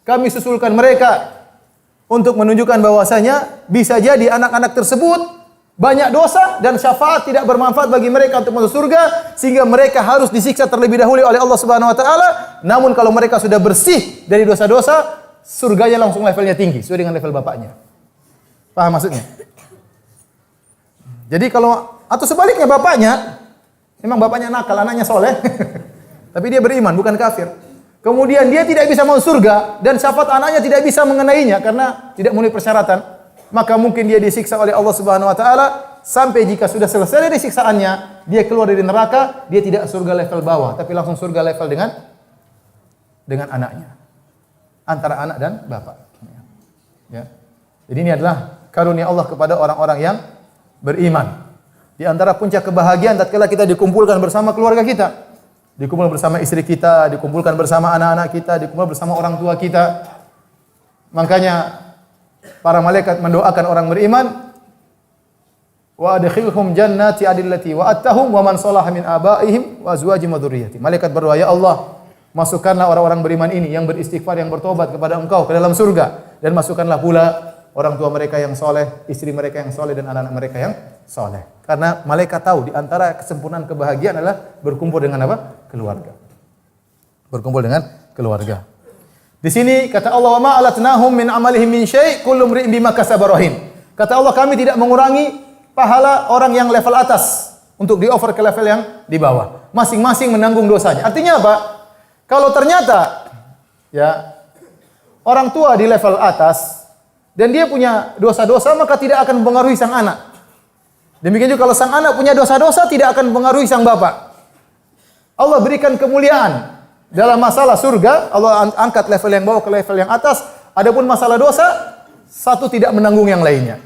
kami susulkan mereka, untuk menunjukkan bahwasanya bisa jadi anak-anak tersebut banyak dosa dan syafaat tidak bermanfaat bagi mereka untuk masuk surga, sehingga mereka harus disiksa terlebih dahulu oleh Allah Subhanahu wa taala. Namun kalau mereka sudah bersih dari dosa-dosa, surganya langsung levelnya tinggi sesuai dengan level bapaknya. Paham maksudnya? Jadi kalau atau sebaliknya, bapaknya memang bapaknya nakal, anaknya soleh, tapi dia beriman, bukan kafir. Kemudian dia tidak bisa masuk surga dan syafaat anaknya tidak bisa mengenainya karena tidak memenuhi persyaratan. Maka mungkin dia disiksa oleh Allah Subhanahu wa taala sampai jika sudah selesai dari siksaannya, dia keluar dari neraka, dia tidak surga level bawah, tapi langsung surga level dengan anaknya. Antara anak dan bapak. Ya. Jadi ini adalah karunia Allah kepada orang-orang yang beriman. Di antara puncak kebahagiaan tatkala kita dikumpulkan bersama keluarga kita. Dikumpulkan bersama istri kita, dikumpulkan bersama anak-anak kita, dikumpulkan bersama orang tua kita. Makanya para malaikat mendoakan orang beriman wa adkhilhum jannati adillati wa attahum wa man salaha min abaihim wa azwajihim wa dzurriyyatihim. Malaikat berdoa, ya Allah, masukkanlah orang-orang beriman ini yang beristighfar, yang bertobat kepada Engkau ke dalam surga, dan masukkanlah pula orang tua mereka yang soleh, istri mereka yang soleh, dan anak-anak mereka yang soleh. Karena malaikat tahu di antara kesempurnaan kebahagiaan adalah berkumpul dengan apa? Keluarga. Berkumpul dengan keluarga. Di sini kata Allah, wa ma alatnahum min amalihim min syai' kullu imri'in bima kasaba rahin. Kata Allah, kami tidak mengurangi pahala orang yang level atas untuk di-offer ke level yang di bawah. Masing-masing menanggung dosanya. Artinya apa? Kalau ternyata ya orang tua di level atas dan dia punya dosa-dosa, maka tidak akan mempengaruhi sang anak. Demikian juga kalau sang anak punya dosa-dosa, tidak akan mempengaruhi sang bapak. Allah berikan kemuliaan dalam masalah surga. Allah angkat level yang bawah ke level yang atas. Adapun masalah dosa, satu tidak menanggung yang lainnya.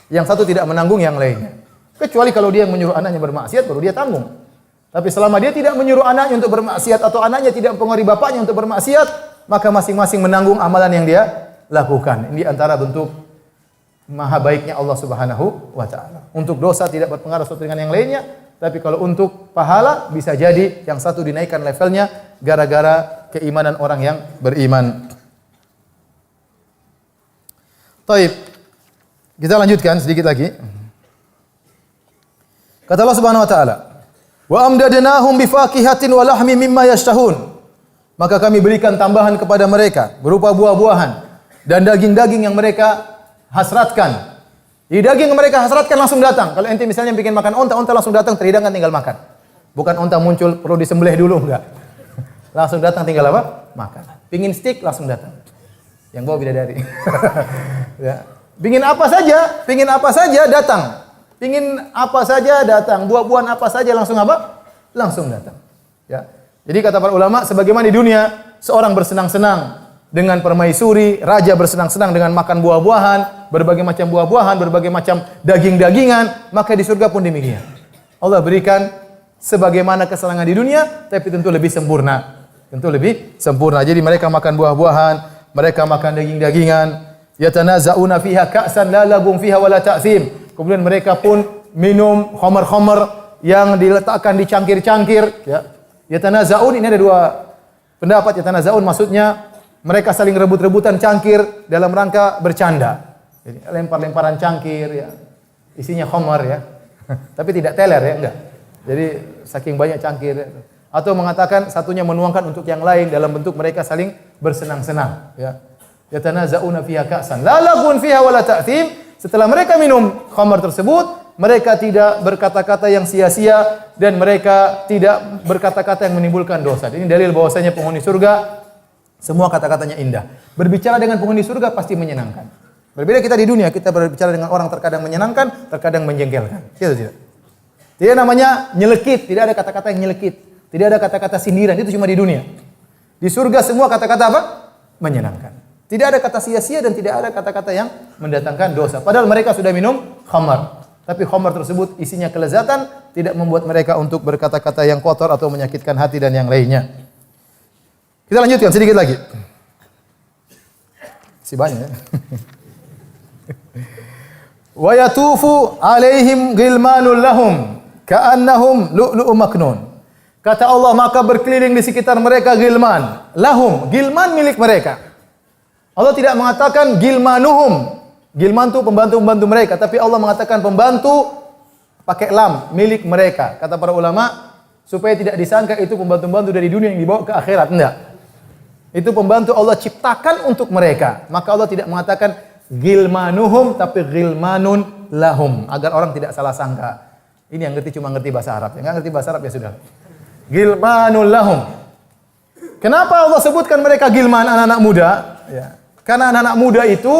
Yang satu tidak menanggung yang lainnya. Kecuali kalau dia menyuruh anaknya bermaksiat, baru dia tanggung. Tapi selama dia tidak menyuruh anaknya untuk bermaksiat, atau anaknya tidak mempengaruhi bapaknya untuk bermaksiat, maka masing-masing menanggung amalan yang dia lakukan. Ini antara bentuk maha baiknya Allah Subhanahu wa ta'ala. Untuk dosa tidak berpengaruh satu dengan yang lainnya, tapi kalau untuk pahala bisa jadi yang satu dinaikkan levelnya gara-gara keimanan orang yang beriman. Taib. Kita lanjutkan sedikit lagi. Kata Allah Subhanahu wa ta'ala, wa amdadnahum bifakihatin wa lahmi mimma yashtahun. Maka kami berikan tambahan kepada mereka berupa buah-buahan dan daging-daging yang mereka hasratkan. Di daging yang mereka hasratkan langsung datang. Kalau ente misalnya bikin makan onta langsung datang, terhidangkan tinggal makan. Bukan onta muncul perlu disembelih dulu, enggak. Langsung datang tinggal apa? Makan. Pingin steak langsung datang. Yang bawa bidadari. Ya. Pingin apa saja datang. Pingin apa saja datang. Buah-buahan apa saja langsung apa? Langsung datang. Ya. Jadi kata para ulama, sebagaimana di dunia seorang bersenang-senang dengan permaisuri, raja bersenang-senang dengan makan buah-buahan, berbagai macam buah-buahan, berbagai macam daging-dagingan, maka di surga pun demikian. Allah berikan sebagaimana kesenangan di dunia, tapi tentu lebih sempurna. Tentu lebih sempurna. Jadi mereka makan buah-buahan, mereka makan daging-dagingan, yatanaza'una fiha ka'san la lagum fiha wala ta'thim. Kemudian mereka pun minum khamar-khamar yang diletakkan di cangkir-cangkir, ya. Yatanaza'un, ini ada dua pendapat. Yatanaza'un maksudnya mereka saling rebut-rebutan cangkir dalam rangka bercanda. Jadi lempar-lemparan cangkir, ya. Isinya khamar, ya. Tapi tidak teler, ya, enggak. Jadi saking banyak cangkir. Atau mengatakan satunya menuangkan untuk yang lain dalam bentuk mereka saling bersenang-senang, ya. Yatanaza'una fiha ka'san la lagun fiha wala ta'thim. Setelah mereka minum khamar tersebut, mereka tidak berkata-kata yang sia-sia dan mereka tidak berkata-kata yang menimbulkan dosa. Ini dalil bahwasanya penghuni surga semua kata-katanya indah. Berbicara dengan penghuni surga pasti menyenangkan. Berbeda kita di dunia, kita berbicara dengan orang terkadang menyenangkan, terkadang menjengkelkan. Gitu tidak? Tidak namanya nyelekit, tidak ada kata-kata yang nyelekit. Tidak ada kata-kata sindiran, itu cuma di dunia. Di surga semua kata-kata apa? Menyenangkan. Tidak ada kata sia-sia dan tidak ada kata-kata yang mendatangkan dosa. Padahal mereka sudah minum khamar. Tapi khamar tersebut isinya kelezatan, tidak membuat mereka untuk berkata-kata yang kotor atau menyakitkan hati dan yang lainnya. Kita lanjutkan sedikit lagi. Si banyak ya. Wa yatufu alaihim ghilmanul lahum ka'annahum lu'lu'um maknun. Kata Allah, maka berkeliling di sekitar mereka ghilman lahum, ghilman milik mereka. Allah tidak mengatakan gilmanuhum. Gilman itu pembantu-pembantu mereka, tapi Allah mengatakan pembantu pakai lam, milik mereka. Kata para ulama, supaya tidak disangka itu pembantu-pembantu dari dunia yang dibawa ke akhirat. Enggak. Itu pembantu Allah ciptakan untuk mereka. Maka Allah tidak mengatakan gilmanuhum, tapi gilmanun lahum, agar orang tidak salah sangka. Ini yang ngerti cuma ngerti bahasa Arab. Yang enggak ngerti bahasa Arab ya sudah. Gilmanul lahum. Kenapa Allah sebutkan mereka gilman, anak-anak muda? Ya. Karena anak-anak muda itu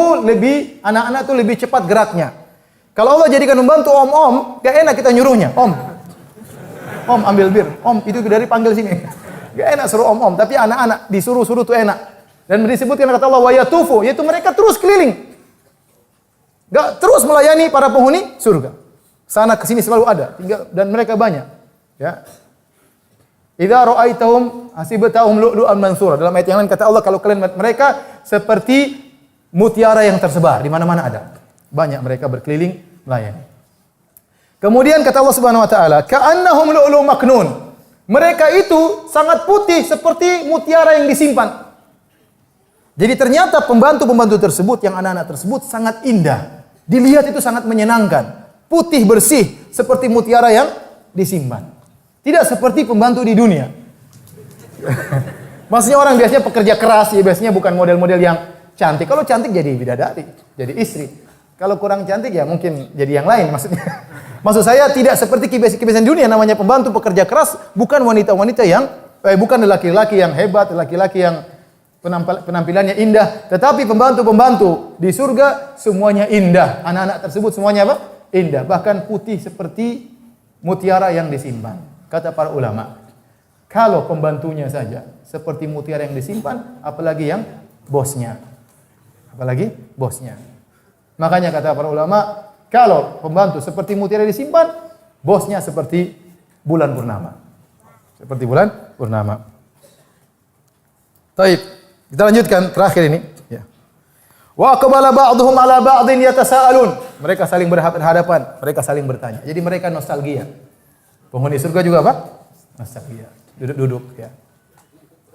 anak-anak itu lebih cepat geraknya. Kalau Allah jadikan membantu om-om, gak enak kita nyuruhnya. Om, ambil bir. Om, itu dari panggil sini. Gak enak suruh om-om, tapi anak-anak disuruh-suruh tuh enak. Dan disebutkan kata Allah, wa yatufu, yaitu mereka terus keliling. Gak terus melayani para penghuni surga. Sana kesini selalu ada, dan mereka banyak. Ya. Idza ra'aitahum hasibtahum lu'lu'an mansura. Dalam ayat yang lain kata Allah, kalau kalian melihat mereka seperti mutiara yang tersebar, di mana-mana ada. Banyak mereka berkeliling melayani. Kemudian kata Allah Subhanahu wa taala, ka'annahum lu'lu' maknun. Mereka itu sangat putih seperti mutiara yang disimpan. Jadi ternyata pembantu-pembantu tersebut, yang anak-anak tersebut sangat indah. Dilihat itu sangat menyenangkan. Putih bersih seperti mutiara yang disimpan. Tidak seperti pembantu di dunia. Maksudnya orang biasanya pekerja keras, ya biasanya bukan model-model yang cantik. Kalau cantik jadi bidadari, jadi istri. Kalau kurang cantik ya mungkin jadi yang lain maksudnya. Maksud saya tidak seperti kebiasaan dunia, namanya pembantu pekerja keras, bukan wanita-wanita yang bukan laki-laki yang hebat, laki-laki yang penampilannya indah, tetapi pembantu-pembantu di surga semuanya indah. Anak-anak tersebut semuanya apa? Indah, bahkan putih seperti mutiara yang disimpan. Kata para ulama, kalau pembantunya saja seperti mutiara yang disimpan, apalagi yang bosnya. Apalagi bosnya. Makanya kata para ulama, kalau pembantu seperti mutiara disimpan, bosnya seperti bulan purnama. Seperti bulan purnama. Baik, kita lanjutkan terakhir ini. Ya. Wa aqbala ba'dhum 'ala ba'dhin yatasaalun. Mereka saling berhadapan, mereka saling bertanya. Jadi mereka nostalgia. Penghuni surga juga apa? Nostalgia. Duduk-duduk ya.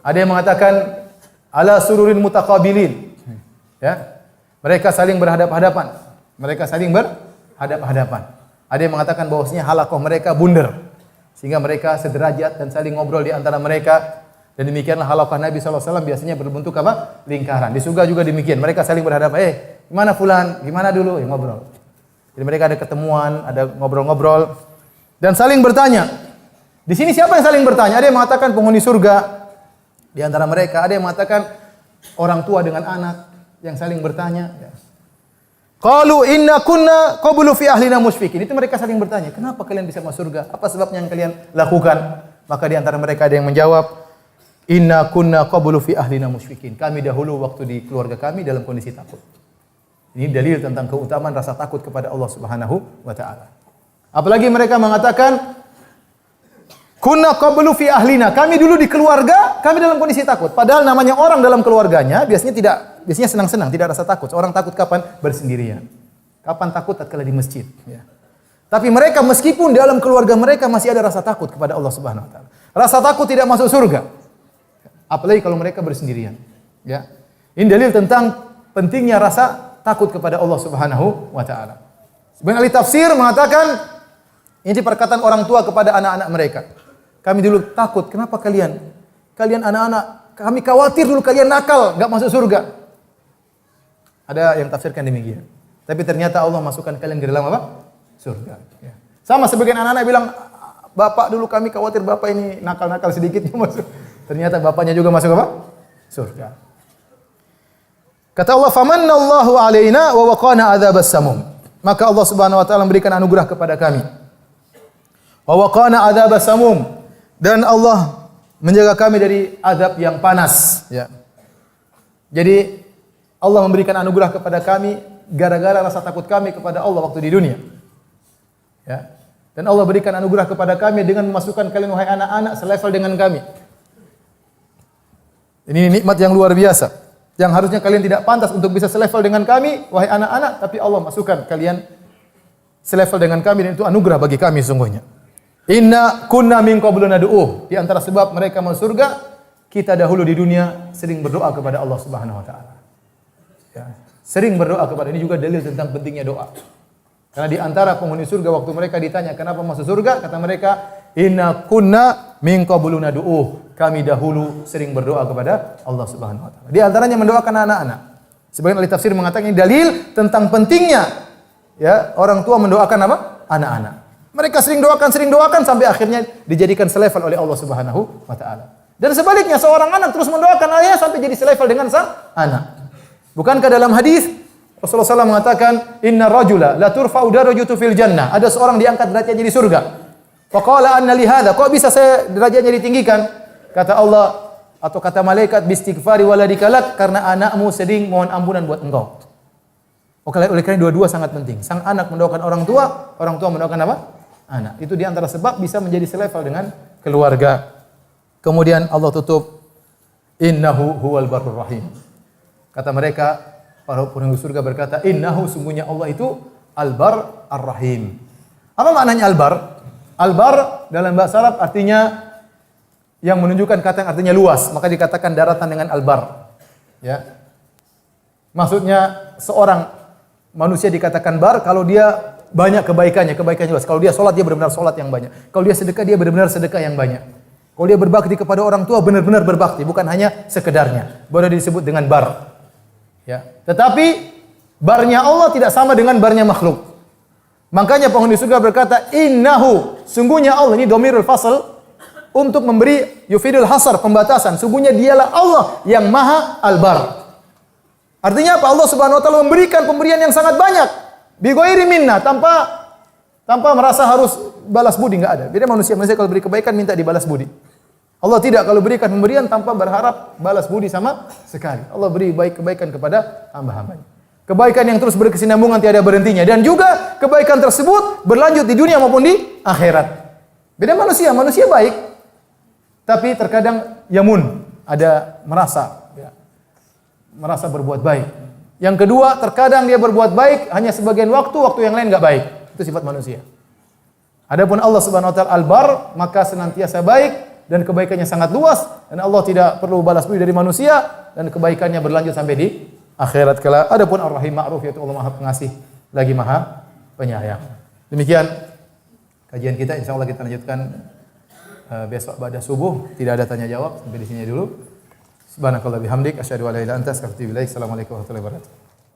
Ada yang mengatakan ala sururin mutaqabilin. Ya. Mereka saling berhadapan-hadapan. Mereka saling berhadap-hadapan. Ada yang mengatakan bahwasanya halaqah mereka bundar sehingga mereka sederajat dan saling ngobrol di antara mereka. Dan demikianlah halaqah Nabi SAW biasanya berbentuk apa? Lingkaran. Di surga juga demikian. Mereka saling berhadapan. Gimana fulan? Gimana dulu? Ya ngobrol. Jadi mereka ada ketemuan, ada ngobrol-ngobrol dan saling bertanya. Di sini siapa yang saling bertanya? Ada yang mengatakan penghuni surga di antara mereka. Ada yang mengatakan orang tua dengan anak yang saling bertanya. Qalu inna kunna qablu fi ahlina musyfikin. Itu mereka saling bertanya, kenapa kalian bisa masuk surga? Apa sebabnya yang kalian lakukan? Maka di antara mereka ada yang menjawab, inna kunna qablu fi ahlina musyfikin. Kami dahulu waktu di keluarga kami dalam kondisi takut. Ini dalil tentang keutamaan rasa takut kepada Allah Subhanahu wa taala. Apalagi mereka mengatakan kunna qablu fi ahlina. Kami dulu di keluarga, kami dalam kondisi takut. Padahal namanya orang dalam keluarganya biasanya senang-senang, tidak rasa takut. Orang takut kapan? Bersendirian. Kapan takut? Tatkala di masjid. Ya. Tapi mereka meskipun dalam keluarga mereka masih ada rasa takut kepada Allah Subhanahu Wa Taala. Rasa takut tidak masuk surga. Apalagi kalau mereka bersendirian. Ya. Ini dalil tentang pentingnya rasa takut kepada Allah Subhanahu Wa Taala. Sebagian ahli tafsir mengatakan ini perkataan orang tua kepada anak-anak mereka. Kami dulu takut. Kenapa kalian? Kalian anak-anak, kami khawatir dulu kalian nakal, enggak masuk surga. Ada yang tafsirkan demikian. Tapi ternyata Allah masukkan kalian ke dalam apa? Surga. Ya. Sama sebagian anak-anak bilang, bapak dulu kami khawatir bapak ini nakal-nakal sedikit masuk. Ternyata bapaknya juga masuk apa? Surga. Kata Allah, "Famannallahu 'alaina wa waqana 'adzabas samum." Maka Allah Subhanahu wa taala memberikan anugerah kepada kami. Wa waqana 'adzabas samum. Dan Allah menjaga kami dari azab yang panas. Ya. Jadi Allah memberikan anugerah kepada kami gara-gara rasa takut kami kepada Allah waktu di dunia. Ya. Dan Allah berikan anugerah kepada kami dengan memasukkan kalian wahai anak-anak selevel dengan kami. Ini nikmat yang luar biasa. Yang harusnya kalian tidak pantas untuk bisa selevel dengan kami wahai anak-anak, tapi Allah masukkan kalian selevel dengan kami dan itu anugerah bagi kami sungguhnya. Inna kunna min qablu nad'uh. Di antara sebab mereka masuk surga, kita dahulu di dunia sering berdoa kepada Allah Subhanahu wa taala. Ya, sering berdoa kepada, ini juga dalil tentang pentingnya doa. Karena di antara penghuni surga waktu mereka ditanya kenapa masuk surga, kata mereka, inna kunna min qablu nad'uh. Kami dahulu sering berdoa kepada Allah Subhanahu wa taala. Di antaranya mendoakan anak-anak. Sebagian ahli tafsir mengatakan ini dalil tentang pentingnya ya orang tua mendoakan apa? Anak-anak. Mereka sering doakan sampai akhirnya dijadikan selevel oleh Allah Subhanahu wa taala. Dan sebaliknya seorang anak terus mendoakan ayah sampai jadi selevel dengan sang anak. Bukankah dalam hadis Rasulullah SAW mengatakan inna rajula la turfa'u darajatu fil jannah. Ada seorang diangkat derajatnya di surga. Faqala anna li hadza, kok bisa saya derajatnya ditinggikan? Kata Allah atau kata malaikat bistighfari waladika karena anakmu sering mohon ampunan buat engkau. Oleh karena dua-dua sangat penting. Sang anak mendoakan orang tua mendoakan apa? Anak. Itu di antara sebab bisa menjadi selevel dengan keluarga. Kemudian Allah tutup innahu huwal barrur rahim. Kata mereka, para penghuni surga berkata, innahu sungguhnya Allah itu al-bar ar-rahim. Apa maknanya al-bar? Al-bar dalam bahasa Arab artinya yang menunjukkan kata yang artinya luas, maka dikatakan daratan dengan al-bar. Ya. Maksudnya seorang manusia dikatakan bar kalau dia banyak kebaikannya luas. Kalau dia sholat, dia benar-benar sholat yang banyak. Kalau dia sedekah, dia benar-benar sedekah yang banyak. Kalau dia berbakti kepada orang tua, benar-benar berbakti, bukan hanya sekedarnya. Baru disebut dengan bar. Ya. Tetapi barnya Allah tidak sama dengan barnya makhluk. Makanya penghuni surga berkata, innahu, sungguhnya Allah, ini dhamirul fasl untuk memberi yufidul hasar, pembatasan. Sungguhnya dialah Allah yang maha al-bar. Artinya apa? Allah Subhanahu wa taala memberikan pemberian yang sangat banyak. Bi ghairi minna, tanpa merasa harus balas budi, enggak ada. Beda manusia kalau beri kebaikan minta dibalas budi. Allah tidak, kalau berikan pemberian tanpa berharap balas budi sama sekali. Allah beri kebaikan kepada hamba-hambanya. Kebaikan yang terus berkesinambungan tiada berhentinya, dan juga kebaikan tersebut berlanjut di dunia maupun di akhirat. Beda manusia baik, tapi terkadang yamun, ada merasa berbuat baik. Yang kedua, terkadang dia berbuat baik hanya sebagian waktu yang lain enggak baik. Itu sifat manusia. Adapun Allah Subhanahu wa taala al-bar, maka senantiasa baik dan kebaikannya sangat luas, dan Allah tidak perlu balas budi dari manusia, dan kebaikannya berlanjut sampai di akhirat kala. Adapun ar-rahim ma'ruf, yaitu Allah Maha Pengasih lagi Maha Penyayang. Demikian kajian kita, insyaallah kita lanjutkan besok pada subuh. Tidak ada tanya jawab, sampai di sini dulu. Subhanakallah bihamdik, asyhadu an la ilaha illa anta, astaghfiruka wa atubu ilaik. Assalamualaikum warahmatullahi wabarakatuh.